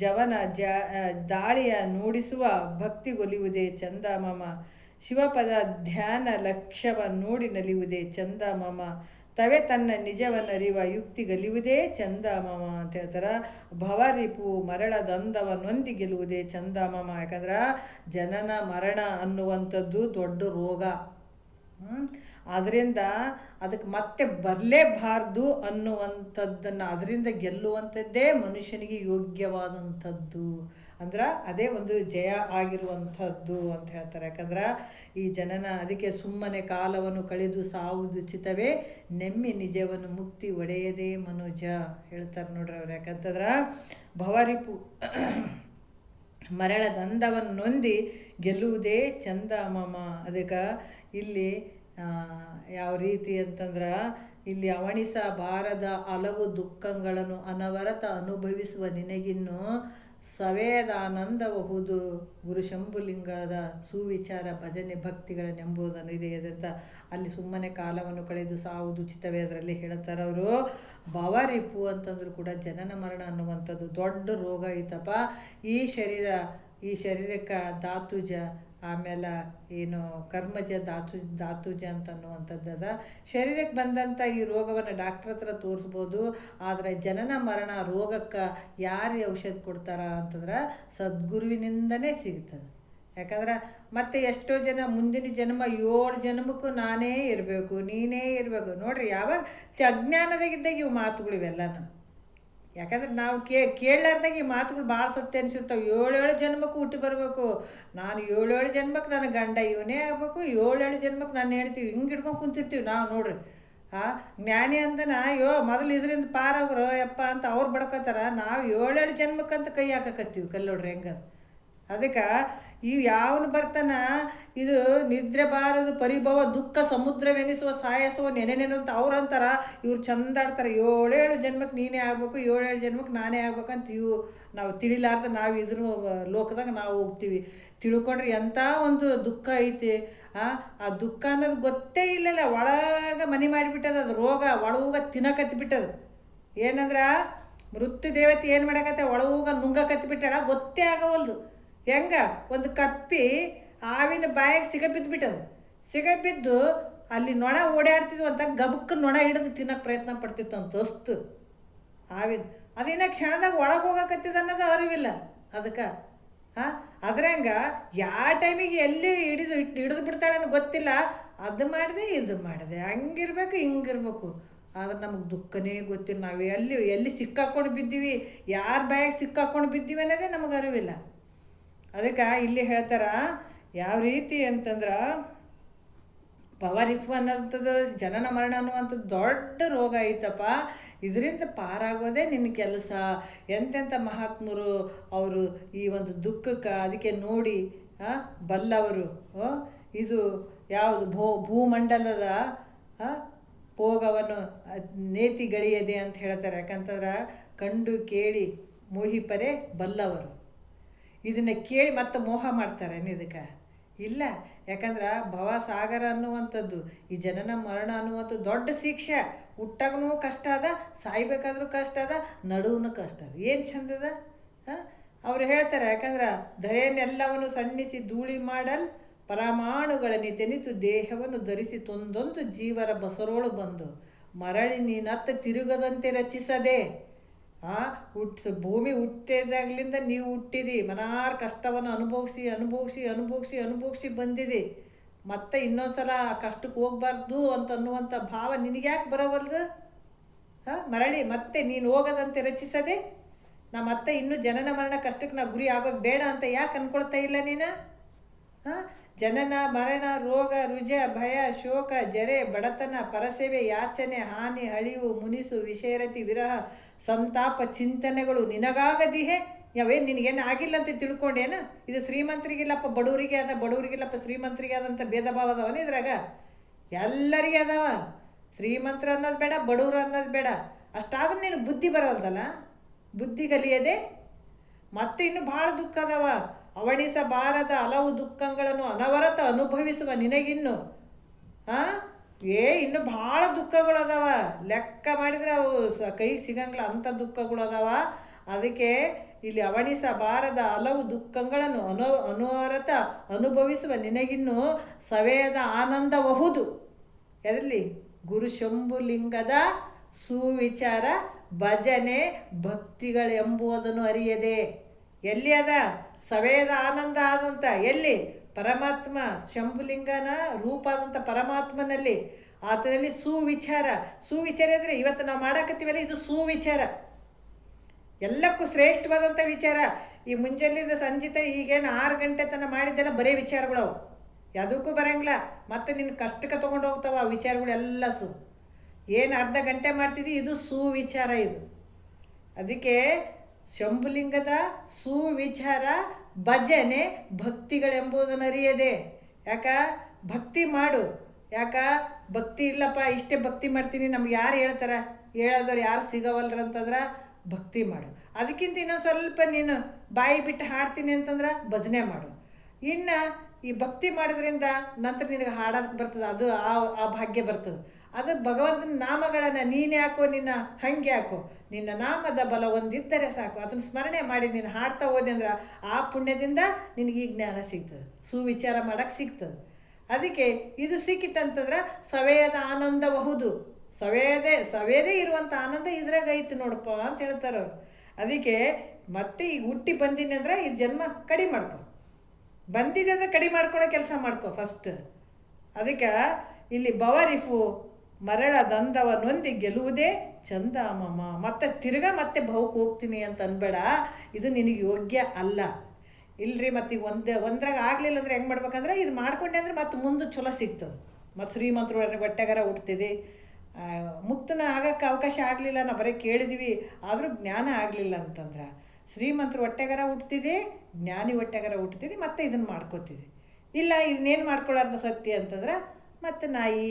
ಜವನ ದಾಳಿಯ ನುಡಿಸುವ ಭಕ್ತಿಗೊಲಿಯುವುದೇ ಚಂದ ಮಾಮ, ಶಿವಪದ ಧ್ಯಾನ ಲಕ್ಷ್ಯವ ನೋಡಿ ನಲಿಯುವುದೇ ಚಂದ ಮಾಮ, ತವೆ ತನ್ನ ನಿಜವನ್ನರಿವ ಯುಕ್ತಿಗಲಿಯುವುದೇ ಚಂದ ಮಾಮ ಅಂತ ಹೇಳ್ತಾರೆ. ಭವರಿಪು ಮರಳ ದಂದವನೊಂದಿ ಗೆಲ್ಲುವುದೇ ಚಂದ ಮಾಮ. ಯಾಕಂದ್ರೆ ಜನನ ಮರಣ ಅನ್ನುವಂಥದ್ದು ದೊಡ್ಡ ರೋಗ. ಅದರಿಂದ ಅದಕ್ಕೆ ಮತ್ತೆ ಬರಲೇಬಾರ್ದು ಅನ್ನುವಂಥದ್ದನ್ನು ಅದರಿಂದ ಗೆಲ್ಲುವಂಥದ್ದೇ ಮನುಷ್ಯನಿಗೆ ಯೋಗ್ಯವಾದಂಥದ್ದು. ಅಂದ್ರೆ ಅದೇ ಒಂದು ಜಯ ಆಗಿರುವಂಥದ್ದು ಅಂತ ಹೇಳ್ತಾರೆ. ಯಾಕಂದ್ರೆ ಈ ಜನನ ಅದಕ್ಕೆ ಸುಮ್ಮನೆ ಕಾಲವನ್ನು ಕಳೆದು ಸಾವುದು ಚಿತವೇ, ನೆಮ್ಮಿ ನಿಜವನ್ನು ಮುಕ್ತಿ ಒಡೆಯದೇ ಮನುಜ ಹೇಳ್ತಾರೆ ನೋಡ್ರಿ ಅವ್ರು. ಯಾಕಂತಂದ್ರೆ ಭವರಿಪು ಮರಳ ದಂದವನ್ನು ನೊಂದಿ ಗೆಲ್ಲುವುದೇ ಚಂದ ಮಾಮ. ಅದಕ್ಕೆ ಇಲ್ಲಿ ಯಾವ ರೀತಿ ಅಂತಂದ್ರೆ ಇಲ್ಲಿ ಅವಣಿಸಬಾರದ ಹಲವು ದುಃಖಗಳನ್ನು ಅನವರತ ಅನುಭವಿಸುವ ನಿನಗಿನ್ನು ಸವೇದಾನಂದಬಹುದು ಗುರು ಶಂಭುಲಿಂಗದ ಸುವಿಚಾರ ಭಜನೆ ಭಕ್ತಿಗಳನ್ನೆಂಬುದನ್ನು ಹಿರಿಯದಂತ ಅಲ್ಲಿ ಸುಮ್ಮನೆ ಕಾಲವನ್ನು ಕಳೆದು ಸಾವುದು ಉಚಿತವೇ ಅದರಲ್ಲಿ ಹೇಳ್ತಾರೆ ಅವರು. ಭವರಿಪು ಅಂತಂದ್ರೂ ಕೂಡ ಜನನ ಮರಣ ಅನ್ನುವಂಥದ್ದು ದೊಡ್ಡ ರೋಗ ಐತಪ್ಪ. ಈ ಶರೀರಕ್ಕೆ ಧಾತುಜ, ಆಮೇಲೆ ಏನು ಕರ್ಮಜ ಧಾತುಜ ಅಂತ ಅನ್ನುವಂಥದ್ದದ. ಶರೀರಕ್ಕೆ ಬಂದಂಥ ಈ ರೋಗವನ್ನು ಡಾಕ್ಟ್ರ್ ಹತ್ರ ತೋರಿಸ್ಬೋದು, ಆದರೆ ಜನನ ಮರಣ ರೋಗಕ್ಕೆ ಯಾರು ಔಷಧ ಕೊಡ್ತಾರ ಅಂತಂದ್ರೆ ಸದ್ಗುರುವಿನಿಂದನೇ ಸಿಗ್ತದೆ. ಯಾಕಂದ್ರೆ ಮತ್ತೆ ಎಷ್ಟೋ ಜನ ಮುಂದಿನ ಜನ್ಮ 7 ಜನ್ಮಕ್ಕೂ ನಾನೇ ಇರಬೇಕು, ನೀನೇ ಇರಬೇಕು. ನೋಡ್ರಿ, ಯಾವಾಗ ಅಜ್ಞಾನದಾಗಿದ್ದಾಗ ಇವು ಮಾತುಗಳು ಇವೆಲ್ಲನೂ. ಯಾಕಂದ್ರೆ ನಾವು ಕೇಳಲಾರ್ದಾಗ ಈ ಮಾತುಗಳು ಭಾಳ ಸತ್ಯ ಅನಿಸಿರ್ತಾವೆ. 7 ಜನ್ಮಕ್ಕೂ ಹುಟ್ಟಿ ಬರಬೇಕು, ನಾನು 7 ಜನ್ಮಕ್ಕೆ ನನ್ನ ಗಂಡ ಇವನೇ ಆಗಬೇಕು, 7 ಜನ್ಮಕ್ಕೆ ನಾನು ಹೇಳ್ತೀವಿ, ಹಿಂಗೆ ಹಿಡ್ಕೊಂಡು ಕುಂತಿರ್ತೀವಿ ನಾವು. ನೋಡ್ರಿ, ಜ್ಞಾನಿ ಅಂದನ ಮೊದಲು ಇದರಿಂದ ಪಾರಾಗ್ರು ಯಪ್ಪ ಅಂತ ಅವ್ರು ಬಡ್ಕೋತಾರ, ನಾವು 7 ಜನ್ಮಕ್ಕಂತ ಕೈ ಹಾಕಕತ್ತೀವಿ. ಕಲ್ಲೋಡ್ರಿ ಹೆಂಗೆ. ಅದಕ್ಕೆ ಇವು ಯಾವನು ಬರ್ತಾನ, ಇದು ನಿದ್ರೆ ಬಾರದು ಪರಿಭವ ದುಃಖ ಸಮುದ್ರವೆನಿಸುವ ಸಾಯಸುವ ನೆನೆನೆನಂತ ಅವ್ರು ಅಂತಾರ. ಇವ್ರು ಚಂದ ಆಡ್ತಾರೆ, 7 ಜನ್ಮಕ್ಕೆ ನೀನೇ ಆಗ್ಬೇಕು, 7 ಜನ್ಮಕ್ಕೆ ನಾನೇ ಆಗ್ಬೇಕಂತ ನಾವು ತಿಳಿಲಾರ್ದ ನಾವು ಇದ್ರ ಲೋಕದಾಗ ನಾವು ಹೋಗ್ತೀವಿ. ತಿಳ್ಕೊಂಡ್ರೆ ಎಂಥ ಒಂದು ದುಃಖ ಐತಿ. ಆ ದುಃಖ ಅನ್ನೋದು ಗೊತ್ತೇ ಇಲ್ಲಲ್ಲ, ಒಳಗೆ ಮನೆ ಮಾಡಿಬಿಟ್ಟದ. ಅದು ರೋಗ ಒಳಗ ತಿನ್ನಕತ್ತಿಬಿಟ್ಟದು. ಏನಂದ್ರೆ ಮೃತ್ಯು ದೇವತೆ ಏನು ಮಾಡಕತ್ತೆ, ಒಳಗ ನುಂಗಕತ್ತಿಬಿಟ್ಟಾಳ, ಗೊತ್ತೇ ಆಗವಲ್ದು. ಹೆಂಗೆ ಒಂದು ಕಪ್ಪಿ ಆವಿನ ಬಾಯಿಗೆ ಸಿಗಬಿದ್ದುಬಿಟ್ಟದು. ಸಿಗಬಿದ್ದು ಅಲ್ಲಿ ನೊಣ ಓಡಾಡ್ತಿದ್ವು ಅಂತ ಗಬಕ್ಕೆ ನೊಣ ಹಿಡಿದು ತಿನ್ನೋಕೆ ಪ್ರಯತ್ನ ಪಡ್ತಿತ್ತು ಅಂತ ಅಸ್ತು ಆವಿನ. ಅದಿನ್ನ ಕ್ಷಣದಾಗ ಒಳಗೆ ಹೋಗಕತ್ತಿದ ಅನ್ನೋದು ಅರಿವಿಲ್ಲ ಅದಕ್ಕೆ. ಅದ್ರಂಗ ಯಾವ ಟೈಮಿಗೆ ಎಲ್ಲಿ ಹಿಡಿದು ಬಿಡ್ತಾಳೆ ಅನ್ನೋ ಗೊತ್ತಿಲ್ಲ. ಅದು ಮಾಡಿದೆ ಇದು ಮಾಡಿದೆ, ಹಂಗಿರ್ಬೇಕು ಹಿಂಗಿರ್ಬೇಕು. ಆದ್ರೆ ನಮಗೆ ದುಃಖನೇ ಗೊತ್ತಿಲ್ಲ. ನಾವು ಎಲ್ಲಿ ಸಿಕ್ಕಾಕೊಂಡು ಬಿದ್ದೀವಿ, ಯಾರ ಬಾಯಾಗ ಸಿಕ್ಕಾಕೊಂಡು ಬಿದ್ದೀವಿ ಅನ್ನೋದೇ ನಮಗೆ ಅರಿವಿಲ್ಲ. ಅದಕ್ಕೆ ಇಲ್ಲಿ ಹೇಳ್ತಾರ ಯಾವ ರೀತಿ ಅಂತಂದ್ರೆ ಭವರಿಪು ಅನ್ನೋಂಥದ್ದು ಜನನ ಮರಣ ಅನ್ನುವಂಥದ್ದು ದೊಡ್ಡ ರೋಗ ಐತಪ್ಪ. ಇದರಿಂದ ಪಾರಾಗೋದೇ ನಿನ್ನ ಕೆಲಸ. ಎಂತೆಂಥ ಮಹಾತ್ಮರು ಅವರು ಈ ಒಂದು ದುಃಖಕ್ಕೆ ಅದಕ್ಕೆ ನೋಡಿ ಬಲ್ಲವರು. ಇದು ಯಾವುದು ಭೂಮಂಡಲದ ಭೋಗವನ್ನು ನೇತಿಗಳಿಯದೆ ಅಂತ ಹೇಳ್ತಾರೆ. ಯಾಕಂತಂದ್ರೆ ಕಂಡು ಕೇಳಿ ಮೋಹಿಪರೆ ಬಲ್ಲವರು. ಇದನ್ನು ಕೇಳಿ ಮತ್ತೆ ಮೋಹ ಮಾಡ್ತಾರೆ ಇದಕ್ಕೆ ಇಲ್ಲ. ಯಾಕಂದ್ರೆ ಭವಸಾಗರ ಅನ್ನುವಂಥದ್ದು, ಈ ಜನನ ಮರಣ ಅನ್ನುವಂಥದ್ದು ದೊಡ್ಡ ಶಿಕ್ಷೆ. ಹುಟ್ಟಾಗೂ ಕಷ್ಟ ಅದ, ಸಾಯ್ಬೇಕಾದ್ರೂ ಕಷ್ಟ ಅದ, ನಡುವೂ ಕಷ್ಟ ಅದ. ಏನು ಚಂದದ ಅವ್ರು ಹೇಳ್ತಾರೆ. ಯಾಕಂದ್ರೆ ಧರೆಯನ್ನೆಲ್ಲವನ್ನು ಸಣ್ಣಿಸಿ ಧೂಳಿ ಮಾಡಲ್ ಪರಮಾಣುಗಳನ್ನಿ ತೆನಿತು ದೇಹವನ್ನು ಧರಿಸಿ ತೊಂದೊಂದು ಜೀವರ ಬಸರೋಳು ಬಂದು ಮರಳಿ ನೀನತ್ತ ತಿರುಗದಂತೆ ರಚಿಸದೆ. ಭೂಮಿ ಹುಟ್ಟಿದಾಗ್ಲಿಂದ ನೀವು ಹುಟ್ಟಿದಿ, ಮನಾರ್ ಕಷ್ಟವನ್ನು ಅನುಭವಿಸಿ ಅನುಭವಿಸಿ ಅನುಭವಿಸಿ ಅನುಭವಿಸಿ ಬಂದಿದೆ. ಮತ್ತೆ ಇನ್ನೊಂದ್ಸಲ ಆ ಕಷ್ಟಕ್ಕೆ ಹೋಗ್ಬಾರ್ದು ಅಂತನ್ನುವಂಥ ಭಾವ ನಿನಗ್ಯಾಕೆ ಬರೋವಲ್ದು? ಮರಳಿ ಮತ್ತೆ ನೀನು ಹೋಗದಂತೆ ರಚಿಸದೆ. ನಾ ಮತ್ತೆ ಇನ್ನೂ ಜನನ ಮರಣ ಕಷ್ಟಕ್ಕೆ ನಾ ಗುರಿ ಆಗೋದು ಬೇಡ ಅಂತ ಯಾಕೆ ಅಂದ್ಕೊಳ್ತಾ ಇಲ್ಲ ನೀನು? ಜನನ ಮರಣ ರೋಗ ರುಜ ಭಯ ಶೋಕ ಜರೆ ಬಡತನ ಪರಸೇವೆ ಯಾಚನೆ ಹಾನಿ ಅಳಿವು ಮುನಿಸು ವಿಷಯರತಿ ವಿರಹ ಸಂತಾಪ ಚಿಂತನೆಗಳು ನಿನಗಾಗದಿಹೆ. ಯಾವೇನು ನಿನಗೇನು ಆಗಿಲ್ಲ ಅಂತ ತಿಳ್ಕೊಂಡೇನು? ಇದು ಶ್ರೀಮಂತರಿಗಿಲ್ಲಪ್ಪ ಬಡವರಿಗೆ ಅದ, ಬಡವರಿಗಿಲ್ಲಪ್ಪ ಶ್ರೀಮಂತರಿಗೆ ಅದಂತ ಭೇದ ಭಾವ ಅದಾವನ ಇದ್ರಾಗ? ಎಲ್ಲರಿಗೆ ಅದಾವ. ಶ್ರೀಮಂತರು ಅನ್ನೋದು ಬೇಡ, ಬಡವರು ಅನ್ನೋದು ಬೇಡ. ಅಷ್ಟಾದ್ರೂ ನೀನು ಬುದ್ಧಿ ಬರೋದಲ್ಲ, ಬುದ್ಧಿ ಕಲಿಯದೆ. ಮತ್ತು ಇನ್ನು ಭಾಳ ದುಃಖ ಅದಾವ. ಅವಣಿಸಬಾರದ ಹಲವು ದುಃಖಗಳನ್ನು ಅನವರತ ಅನುಭವಿಸುವ ನಿನಗಿನ್ನು ಇನ್ನು ಭಾಳ ದುಃಖಗಳು ಅದಾವ. ಲೆಕ್ಕ ಮಾಡಿದರೆ ಅವು ಕೈಗೆ ಸಿಗಂಗಿಲ್ಲ ಅಂಥ ದುಃಖಗಳು ಅದಾವ. ಅದಕ್ಕೆ ಇಲ್ಲಿ ಅವಣಿಸಬಾರದ ಹಲವು ದುಃಖಗಳನ್ನು ಅನವರತ ಅನುಭವಿಸುವ ನಿನಗಿನ್ನು ಸವೇದ ಆನಂದಬಹುದು. ಎದರಲ್ಲಿ? ಗುರು ಶಂಭುಲಿಂಗದ ಸುವಿಚಾರ ಭಜನೆ ಭಕ್ತಿಗಳೆಂಬುದನ್ನು ಅರಿಯದೆ. ಎಲ್ಲಿ ಅದ ಸವೇದ ಆನಂದ ಆದಂಥ? ಎಲ್ಲಿ? ಪರಮಾತ್ಮ ಶಂಭುಲಿಂಗನ ರೂಪ ಆದಂಥ ಪರಮಾತ್ಮನಲ್ಲಿ, ಆತನಲ್ಲಿ ಸುವಿಚಾರ. ಸುವಿಚಾರ ಅಂದರೆ ಇವತ್ತು ನಾವು ಮಾಡಾಕತ್ತೀವಲ್ಲ, ಇದು ಸುವಿಚಾರ. ಎಲ್ಲಕ್ಕೂ ಶ್ರೇಷ್ಠವಾದಂಥ ವಿಚಾರ. ಈ ಮುಂಜಾನೆಯಿಂದ ಸಂಜಿತ ಈಗೇನು 6 ಗಂಟೆ ತನಕ ಮಾಡಿದ್ದೆಲ್ಲ ಬರೀ ವಿಚಾರಗಳು ಅವು, ಯಾವುದಕ್ಕೂ ಬರೋಂಗಿಲ್ಲ. ಮತ್ತು ನಿನ್ನ ಕಷ್ಟಕ್ಕೆ ತೊಗೊಂಡು ಹೋಗ್ತಾವ ಆ ವಿಚಾರಗಳೆಲ್ಲ. ಏನು ಅರ್ಧ ಗಂಟೆ ಮಾಡ್ತಿದ್ದಿ, ಇದು ಸುವಿಚಾರ ಇದು. ಅದಕ್ಕೆ ಶಂಭುಲಿಂಗದ ಸುವಿಚಾರ ಭಜನೆ ಭಕ್ತಿಗಳೆಂಬುದನ್ನು ಅರಿಯದೆ. ಯಾಕ ಭಕ್ತಿ ಮಾಡು. ಯಾಕ ಭಕ್ತಿ ಇಲ್ಲಪ್ಪ ಇಷ್ಟೇ ಭಕ್ತಿ ಮಾಡ್ತೀನಿ ನಮ್ಗೆ ಯಾರು ಹೇಳ್ತಾರೆ? ಹೇಳೋದವ್ರು ಯಾರು ಸಿಗವಲ್ರಂತಂದ್ರೆ ಭಕ್ತಿ ಮಾಡು. ಅದಕ್ಕಿಂತ ಇನ್ನೊಂದು ಸ್ವಲ್ಪ ನೀನು ಬಾಯಿ ಬಿಟ್ಟು ಹಾಡ್ತೀನಿ ಅಂತಂದ್ರೆ ಭಜನೆ ಮಾಡು. ಇನ್ನು ಈ ಭಕ್ತಿ ಮಾಡೋದ್ರಿಂದ ನಂತರ ನಿನಗೆ ಹಾಡೋಕ್ಕೆ ಬರ್ತದೆ, ಅದು ಆ ಭಾಗ್ಯ ಬರ್ತದೆ. ಅದು ಭಗವಂತನ ನಾಮಗಳನ್ನು ನೀನು ಯಾಕೋ, ನಿನ್ನ ಹಂಗೆ ಯಾಕೋ, ನಿನ್ನ ನಾಮದ ಬಲ ಒಂದಿದ್ದರೆ ಸಾಕು. ಅದನ್ನು ಸ್ಮರಣೆ ಮಾಡಿ ನೀನು ಹಾಡ್ತಾ ಹೋದೆ ಅಂದ್ರೆ ಆ ಪುಣ್ಯದಿಂದ ನಿನಗೆ ಈ ಜ್ಞಾನ ಸಿಗ್ತದೆ, ಸುವಿಚಾರ ಮಾಡೋಕ್ಕೆ ಸಿಗ್ತದೆ. ಅದಕ್ಕೆ ಇದು ಸಿಕ್ಕಿತಂತಂದ್ರೆ ಸವೇದ ಆನಂದಬಹುದು. ಸವೇದೇ ಇರುವಂಥ ಆನಂದ ಇದ್ರಾಗ ಐತೆ ನೋಡಪ್ಪ ಅಂತ ಹೇಳ್ತಾರೆ ಅವರು. ಅದಕ್ಕೆ ಮತ್ತೆ ಈಗ ಹುಟ್ಟಿ ಬಂದೀನಿ ಅಂದರೆ ಈ ಜನ್ಮ ಕಡಿಮೆ ಮಾಡ್ಕೊ. ಬಂದಿದೆ ಅಂದರೆ ಕಡಿಮೆ ಮಾಡ್ಕೊಳ್ಳೋ ಕೆಲಸ ಮಾಡ್ಕೊ ಫಸ್ಟ್. ಅದಕ್ಕೆ ಇಲ್ಲಿ ಬವರಿಫು ಮರಳ ದಂದವನ್ನೊಂದಿ ಗೆಲ್ಲುವುದೇ ಚಂದ ಮಮ. ಮತ್ತೆ ಮತ್ತೆ ಭಾವಕ್ಕೆ ಹೋಗ್ತೀನಿ ಅಂತ ಅನ್ಬೇಡ, ಇದು ನಿನಗೆ ಯೋಗ್ಯ ಅಲ್ಲ. ಇಲ್ರಿ ಮತ್ತು ಈಗ ಒಂದ್ರಾಗ ಆಗಲಿಲ್ಲ ಅಂದರೆ ಹೆಂಗೆ ಮಾಡ್ಬೇಕಂದ್ರೆ ಇದು ಮಾಡ್ಕೊಂಡೆ ಅಂದರೆ ಮತ್ತೆ ಮುಂದೆ ಚಲೋ ಸಿಗ್ತದೆ. ಮತ್ತು ಶ್ರೀಮಂತರು ಹೊಟ್ಟೆಗಾರ ಹುಟ್ತಿದೆ, ಮುಕ್ತನ ಆಗೋಕ್ಕೆ ಅವಕಾಶ ಆಗಲಿಲ್ಲ, ನಾವು ಬರೀ ಕೇಳಿದ್ವಿ ಆದರೂ ಜ್ಞಾನ ಆಗಲಿಲ್ಲ ಅಂತಂದ್ರೆ ಶ್ರೀಮಂತರು ಹೊಟ್ಟೆಗಾರ ಹುಟ್ತಿದೆ, ಜ್ಞಾನಿ ಹೊಟ್ಟೆಗಾರ ಹುಟ್ತಿದೆ, ಮತ್ತೆ ಇದನ್ನು ಮಾಡ್ಕೋತಿದೆ. ಇಲ್ಲ ಇದನ್ನೇನು ಮಾಡ್ಕೊಳ್ಳಾರ್ದು ಸತ್ಯ ಅಂತಂದ್ರೆ ಮತ್ತು ನಾಯಿ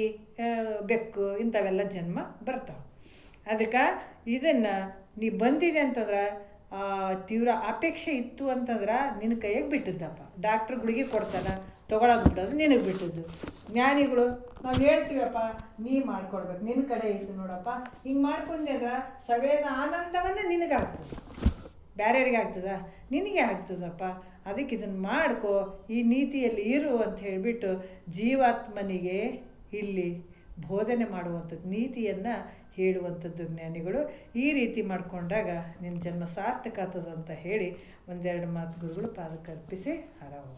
ಬೆಕ್ಕು ಇಂಥವೆಲ್ಲ ಜನ್ಮ ಬರ್ತಾವೆ. ಅದಕ್ಕೆ ಇದನ್ನು ನೀ ಬಂದಿದೆ ಅಂತಂದ್ರೆ ತೀವ್ರ ಅಪೇಕ್ಷೆ ಇತ್ತು ಅಂತಂದ್ರೆ ನಿನ್ನ ಕೈಯಾಗೆ ಬಿಟ್ಟಿದ್ದಪ್ಪ. ಡಾಕ್ಟ್ರ್ ಗುಳಿಗೆ ಕೊಡ್ತಾನೆ, ತೊಗೊಳೋದು ಬಿಡೋದು ನಿನಗೆ ಬಿಟ್ಟಿದ್ದು. ಜ್ಞಾನಿಗಳು ನಾವು ಹೇಳ್ತೀವಪ್ಪ ನೀ ಮಾಡ್ಕೊಡ್ಬೇಕು, ನಿನ್ನ ಕಡೆ ಇತ್ತು ನೋಡಪ್ಪ, ಹಿಂಗೆ ಮಾಡ್ಕೊಂಡೆ ಅಂದ್ರೆ ಸವೇದ ಆನಂದವನ್ನೇ ನಿನಗಾಗ್ತದೆ. ಬೇರೆಯವ್ರಿಗೆ ಆಗ್ತದ? ನಿನಗೆ ಆಗ್ತದಪ್ಪ. ಅದಕ್ಕೆ ಇದನ್ನು ಮಾಡ್ಕೋ, ಈ ನೀತಿಯಲ್ಲಿ ಇರು ಅಂತ ಹೇಳಿಬಿಟ್ಟು ಜೀವಾತ್ಮನಿಗೆ ಇಲ್ಲಿ ಬೋಧನೆ ಮಾಡುವಂಥದ್ದು, ನೀತಿಯನ್ನು ಹೇಳುವಂಥದ್ದು ಜ್ಞಾನಿಗಳು. ಈ ರೀತಿ ಮಾಡಿಕೊಂಡಾಗ ನಿನ್ನ ಜನ್ಮ ಸಾರ್ಥಕ ಆಗ್ತದಂತ ಹೇಳಿ ಒಂದೆರಡು ಮಾತು ಗುರುಗಳು ಪಾದಕ್ಕೆ ಅರ್ಪಿಸಿ ಹರವು.